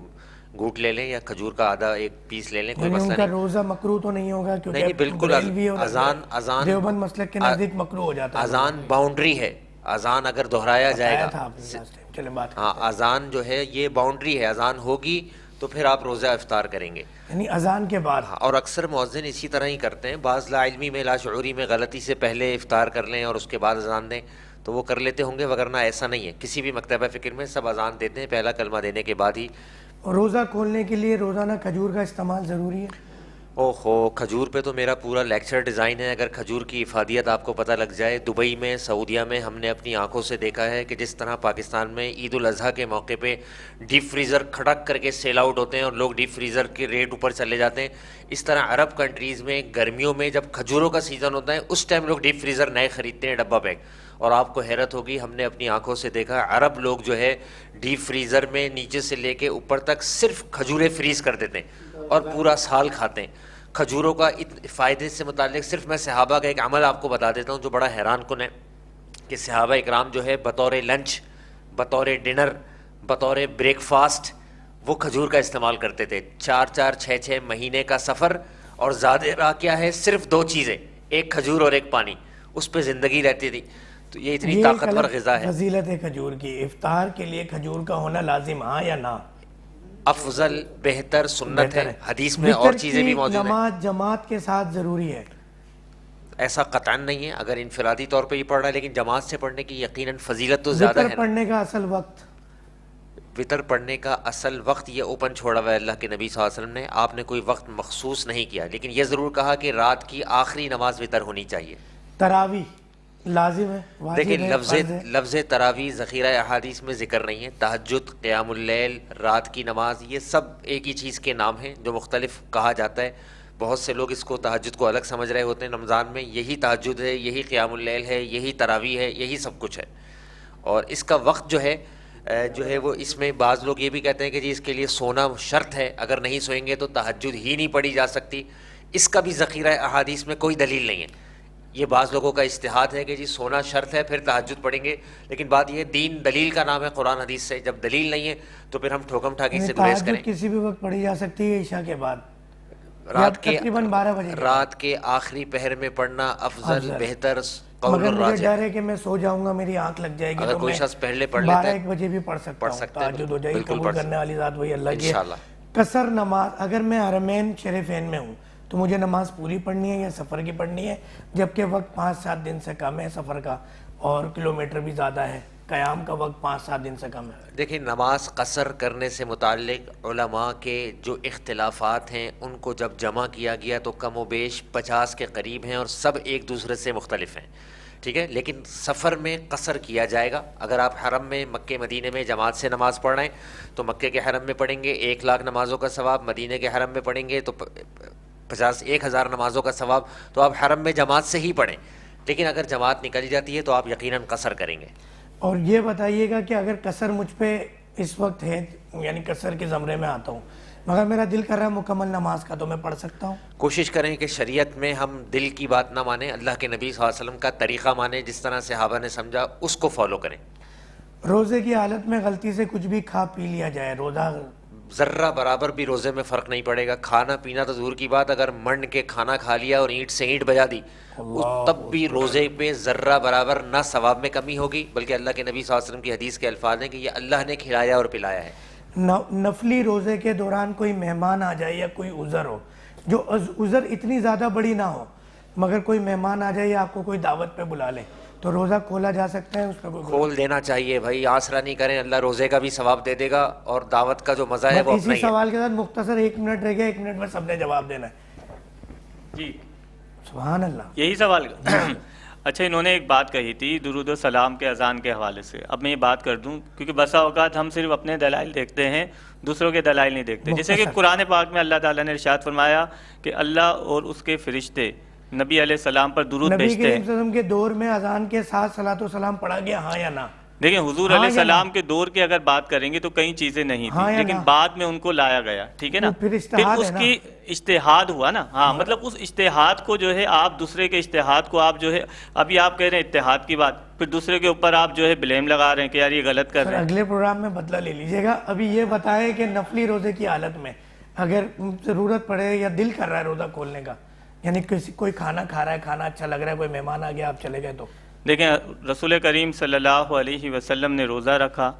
گھونٹ لے لیں یا کھجور کا آدھا ایک پیس لے لیں، کوئی یعنی مسئلہ ان کا نہیں۔ روزہ مکروہ تو نہیں ہوگا؟ کیونکہ نہیں، بالکل بریلوی اور اذان دیوبند مسلک کے نزدیک مکروہ ہو جاتا ہے۔ اذان باؤنڈری ہے، اذان اگر دہرایا جائے بتایا تھا گا، آپ نے last time، چلیں بات ہاں، اذان جو ہے یہ باؤنڈری ہے، اذان ہوگی تو پھر آپ روزہ افطار کریں گے، یعنی اذان کے بعد۔ اور اکثر مؤذن اسی طرح ہی کرتے ہیں۔ بعض لا علمی میں، لا شعوری میں غلطی سے پہلے افطار کر لیں اور اس کے بعد اذان دیں تو وہ کر لیتے ہوں گے، وگرنہ ایسا نہیں ہے۔ کسی بھی مکتبہ فکر میں سب اذان دیتے ہیں پہلا کلمہ دینے کے بعد ہی۔ روزہ کھولنے کے لیے روزانہ کھجور کا استعمال ضروری ہے؟ اوہو، کھجور پہ تو میرا پورا لیکچر ڈیزائن ہے۔ اگر کھجور کی افادیت آپ کو پتہ لگ جائے، دبئی میں، سعودیہ میں ہم نے اپنی آنکھوں سے دیکھا ہے کہ جس طرح پاکستان میں عید الاضحیٰ کے موقع پہ ڈیپ فریزر کھڑک کر کے سیل آؤٹ ہوتے ہیں اور لوگ ڈیپ فریزر کے ریٹ اوپر چلے جاتے ہیں، اس طرح عرب کنٹریز میں گرمیوں میں جب کھجوروں کا سیزن ہوتا ہے اس ٹائم لوگ ڈیپ فریزر نئے خریدتے ہیں، ڈبہ پیک، اور آپ کو حیرت ہوگی، ہم نے اپنی آنکھوں سے دیکھا عرب لوگ جو ہے ڈیپ فریزر میں نیچے سے لے کے اوپر تک صرف کھجوریں فریز کر دیتے ہیں اور پورا سال کھاتے ہیں کھجوروں کا فائدے سے متعلق۔ صرف میں صحابہ کا ایک عمل آپ کو بتا دیتا ہوں جو بڑا حیران کن ہے کہ صحابہ اکرام جو ہے بطور لنچ، بطور ڈنر، بطور بریک فاسٹ وہ کھجور کا استعمال کرتے تھے۔ 4-4 6-6 مہینے کا سفر اور زیادہ راہ کیا ہے، صرف 2 چیزیں، ایک کھجور اور ایک پانی، اس پہ زندگی رہتی تھی۔ تو یہ اتنی طاقتور غذا ہے۔ فضیلت ہے کھجور کی، افطار کے لیے کھجور کا ہونا لازم، ہاں یا نہ؟ افضل، بہتر، سنت ہے، حدیث میں اور چیزیں بھی موجود ہیں۔ نماز جماعت کے ساتھ ضروری ہے، ایسا قطعاً نہیں ہے، اگر انفرادی طور پہ یہ پڑھ رہا ہے، لیکن جماعت سے پڑھنے کی یقیناً فضیلت تو زیادہ وتر ہے۔ پڑھنے کا اصل وقت، وطر پڑھنے کا اصل وقت یہ اوپن چھوڑا ہوا ہے اللہ کے نبی صلی اللہ علیہ وسلم نے، آپ نے کوئی وقت مخصوص نہیں کیا، لیکن یہ ضرور کہا کہ رات کی آخری نماز وطر ہونی چاہیے۔ تراویح لازم ہے، واجب دیکھیں ہے، فرض ہے۔ لفظ تراویح ذخیرہ احادیث میں ذکر نہیں ہے۔ تہجد، قیام اللیل، رات کی نماز، یہ سب ایک ہی چیز کے نام ہیں جو مختلف کہا جاتا ہے۔ بہت سے لوگ اس کو تہجد کو الگ سمجھ رہے ہوتے ہیں، رمضان میں یہی تہجد ہے، یہی قیام اللیل ہے، یہی تراویح ہے، یہی سب کچھ ہے۔ اور اس کا وقت جو ہے وہ اس میں بعض لوگ یہ بھی کہتے ہیں کہ جی اس کے لیے سونا شرط ہے، اگر نہیں سوئیں گے تو تہجد ہی نہیں پڑھی جا سکتی۔ اس کا بھی ذخیرہ احادیث میں کوئی دلیل نہیں ہے۔ یہ بعض لوگوں کا اجتہاد ہے کہ جی سونا شرط ہے پھر تہجد پڑھیں گے، لیکن بات یہ دین دلیل کا نام ہے قرآن حدیث سے، جب دلیل نہیں ہے تو پھر ہم ٹھوکم ٹھاکی سے گریز کریں۔ تہجد کسی بھی وقت پڑھی جا سکتی ہے، عشاء کے بعد، رات کے تقریباً 12 بجے، رات کے آخری پہر میں پڑھنا افضل، بہتر قول مگر مجھے الراجح۔ ڈر ہے کہ میں سو جاؤں گا، میری آنکھ لگ جائے گی، اگر تو کوئی میں شخص پہلے پڑھ لیتا ہے 12-1 بجے بھی پڑھ سکتا ہوں، سکتے ہیں، تہجد ہو جائے گی، بالکل قبول پڑھ کرنے والی ذات وہی اللہ کی ہے۔ انشاءاللہ۔ قصر نماز، اگر میں حرمین شریفین میں ہوں تو مجھے نماز پوری پڑھنی ہے یا سفر کی پڑھنی ہے، جبکہ وقت 5-7 دن سے کم ہے سفر کا، اور کلومیٹر بھی زیادہ ہے، قیام کا وقت 5-7 دن سے کم ہے۔ دیکھیں نماز قصر کرنے سے متعلق علماء کے جو اختلافات ہیں ان کو جب جمع کیا گیا تو کم و بیش 50 کے قریب ہیں، اور سب ایک دوسرے سے مختلف ہیں، ٹھیک ہے۔ لیکن سفر میں قصر کیا جائے گا۔ اگر آپ حرم میں مکہ مدینے میں جماعت سے نماز پڑھ رہے ہیں تو مکہ کے حرم میں پڑھیں گے 1,00,000 نمازوں کا ثواب، مدینے کے حرم میں پڑھیں گے تو 1,000 نمازوں کا ثواب، تو آپ حرم میں جماعت سے ہی پڑھیں۔ لیکن اگر جماعت نکل جاتی ہے تو آپ یقیناً قصر کریں گے۔ اور یہ بتائیے گا کہ اگر قصر مجھ پہ اس وقت ہے، یعنی قصر کے زمرے میں آتا ہوں، مگر میرا دل کر رہا ہے مکمل نماز کا، تو میں پڑھ سکتا ہوں؟ کوشش کریں کہ شریعت میں ہم دل کی بات نہ مانیں، اللہ کے نبی صلی اللہ علیہ وسلم کا طریقہ مانیں، جس طرح صحابہ نے سمجھا اس کو فالو کریں۔ روزے کی حالت میں غلطی سے کچھ بھی کھا پی لیا جائے، روزہ ذرہ برابر بھی روزے میں فرق نہیں پڑے گا۔ کھانا پینا تو دور کی بات، اگر منڈ کے کھانا کھا لیا اور اینٹ سے اینٹ بجا دی تب بھی روزے پہ ذرہ برابر نہ ثواب میں کمی ہوگی، بلکہ اللہ کے نبی صلی اللہ علیہ وسلم کی حدیث کے الفاظ ہیں کہ یہ اللہ نے کھلایا اور پلایا ہے۔ نفلی روزے کے دوران کوئی مہمان آ جائے یا کوئی عذر ہو، جو عذر اتنی زیادہ بڑی نہ ہو، مگر کوئی مہمان آ جائے یا آپ کو کوئی دعوت پہ بلا لے، تو روزہ کھولا جا سکتا ہے؟ اس پہ کوئی کھول دینا چاہیے بھائی، آسرا نہیں کریں، اللہ روزے کا بھی ثواب دے دے گا اور دعوت کا جو مزہ ہے وہ اپنا اسی ہی ہے۔ سوال کے ساتھ مختصر 1 منٹ رہ گیا، 1 منٹ میں سب نے جواب دینا ہے۔ جی سبحان اللہ۔ یہی سوال اچھا، انہوں نے ایک بات کہی تھی درود و سلام کے اذان کے حوالے سے، اب میں یہ بات کر دوں کیونکہ بسا اوقات ہم صرف اپنے دلائل دیکھتے ہیں، دوسروں کے دلائل نہیں دیکھتے۔ جیسے کہ قرآن پاک میں اللہ تعالیٰ نے ارشاد فرمایا کہ اللہ اور اس کے فرشتے نبی علیہ السلام پر درود نبی بھیجتے کریم ہیں۔ صلی اللہ علیہ وسلم کے دور میں اذان کے ساتھ صلاۃ و سلام پڑھا گیا، ہاں یا نہ؟ دیکھیں حضور علیہ السلام کے دور کی اگر بات کریں گے تو کئی چیزیں نہیں ہاں تھیں، یا لیکن نہ؟ بعد میں ان کو لایا گیا، ٹھیک ہے نا؟ پھر پھر اجتہاد اس ہے نا؟ کی اجتہاد ہوا نا، ہاں مطلب اس اجتہاد کو جو ہے آپ دوسرے کے اجتہاد کو آپ جو ہے، ابھی آپ کہہ رہے ہیں اتحاد کی بات، پھر دوسرے کے اوپر آپ جو ہے بلیم لگا رہے ہیں کہ یار یہ غلط کر سر رہے ہیں۔ اگلے پروگرام میں بدلہ لے لیجئے گا۔ ابھی یہ بتائیں کہ نفلی روزے کی حالت میں اگر ضرورت پڑے یا دل کر رہا ہے روزہ کھولنے کا، یعنی کوئی کھانا کھا رہا ہے، کھانا اچھا لگ رہا ہے، کوئی مہمان آ گیا، آپ چلے گئے، تو دیکھیں رسول کریم صلی اللہ علیہ وسلم نے روزہ رکھا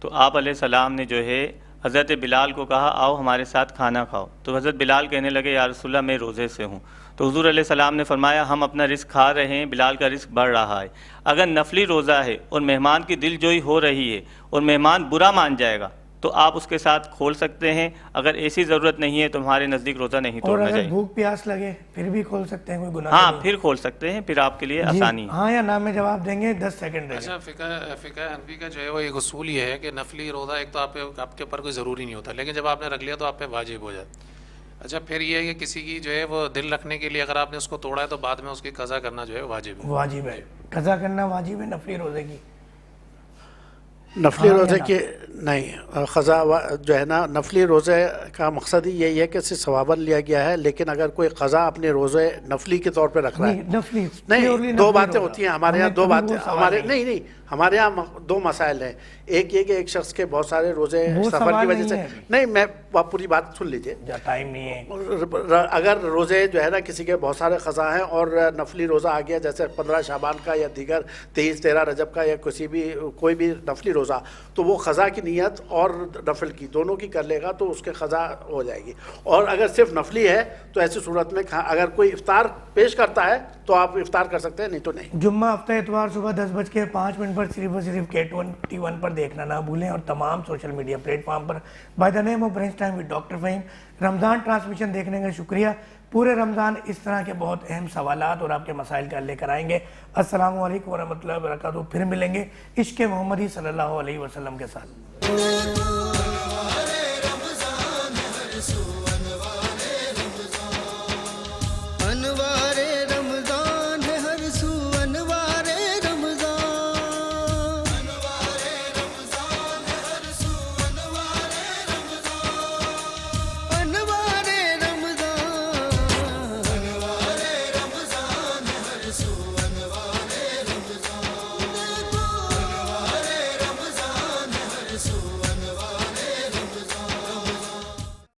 تو آپ علیہ السلام نے جو ہے حضرت بلال کو کہا آؤ ہمارے ساتھ کھانا کھاؤ، تو حضرت بلال کہنے لگے یا رسول اللہ میں روزے سے ہوں، تو حضور علیہ السلام نے فرمایا ہم اپنا رزق کھا رہے ہیں، بلال کا رزق بڑھ رہا ہے۔ اگر نفلی روزہ ہے اور مہمان کی دل جوئی ہو رہی ہے اور مہمان برا مان جائے گا تو آپ اس کے ساتھ کھول سکتے ہیں، اگر ایسی ضرورت نہیں ہے تو ہمارے نزدیک روزہ نہیں اور توڑنا اگر چاہیے۔ بھوک پیاس لگے پھر بھی کھول سکتے ہیں، کوئی گناہ ہاں نہیں؟ پھر کھول سکتے ہیں، پھر آپ کے لیے جی، آسانی ہے۔ ہاں یا نہ میں جواب دیں گے، 10 سیکنڈ رہ گئے۔ اچھا، فقہ حنفی کا جو ہے وہ ایک اصول یہ ہے کہ نفلی روزہ ایک تو آپ کے اوپر کوئی ضروری نہیں ہوتا، لیکن جب آپ نے رکھ لیا تو آپ پہ واجب ہو جاتا۔ اچھا پھر یہ ہے کہ کسی کی جو ہے وہ دل رکھنے کے لیے اگر آپ نے اس کو توڑا ہے تو بعد میں اس کی قضا کرنا جو ہے واجب ہے. واجب ہے, قضا کرنا واجب ہے نفلی روزے کی. نفلی روزے کی نہیں, قضا جو ہے نا نفلی روزے کا مقصد ہی یہی ہے کہ اسے ثواباً لیا گیا ہے, لیکن اگر کوئی قضا اپنے روزے نفلی کے طور پہ رکھ رہا ہے, نفلی نہیں, دو باتیں ہوتی ہیں ہمارے یہاں, دو باتیں ہمارے نہیں ہمارے یہاں دو مسائل ہیں. ایک یہ کہ ایک شخص کے بہت سارے روزے سفر کی وجہ سے, نہیں میں پوری بات سن لیجیے, ٹائم نہیں ہے. اگر روزے جو ہے نا کسی کے بہت سارے قضا ہیں اور نفلی روزہ آ گیا جیسے 15 شعبان کا یا دیگر 23-13 رجب کا یا کوئی بھی نفلی روزہ, تو وہ قضا کی نیت اور نفل کی دونوں کی کر لے گا تو اس کے قضا ہو جائے گی. اور اگر صرف نفلی ہے تو ایسی صورت میں اگر کوئی افطار پیش کرتا ہے تو آپ افطار کر سکتے ہیں, نہیں تو نہیں. جمعہ ہفتہ اتوار صبح 10:05 پر صرف K21 پر دیکھنا نہ بھولیں, اور تمام سوشل میڈیا پلیٹ فارم پر by the name of brunch time with doctor Fahim. Ramzan transmission دیکھنے کا شکریہ. پورے رمضان اس طرح کے بہت اہم سوالات اور آپ کے مسائل کا حل لے کر آئیں گے. السلام علیکم ورحمۃ اللہ وبرکاتہ. پھر ملیں گے عشق محمدی صلی اللہ علیہ وسلم کے ساتھ.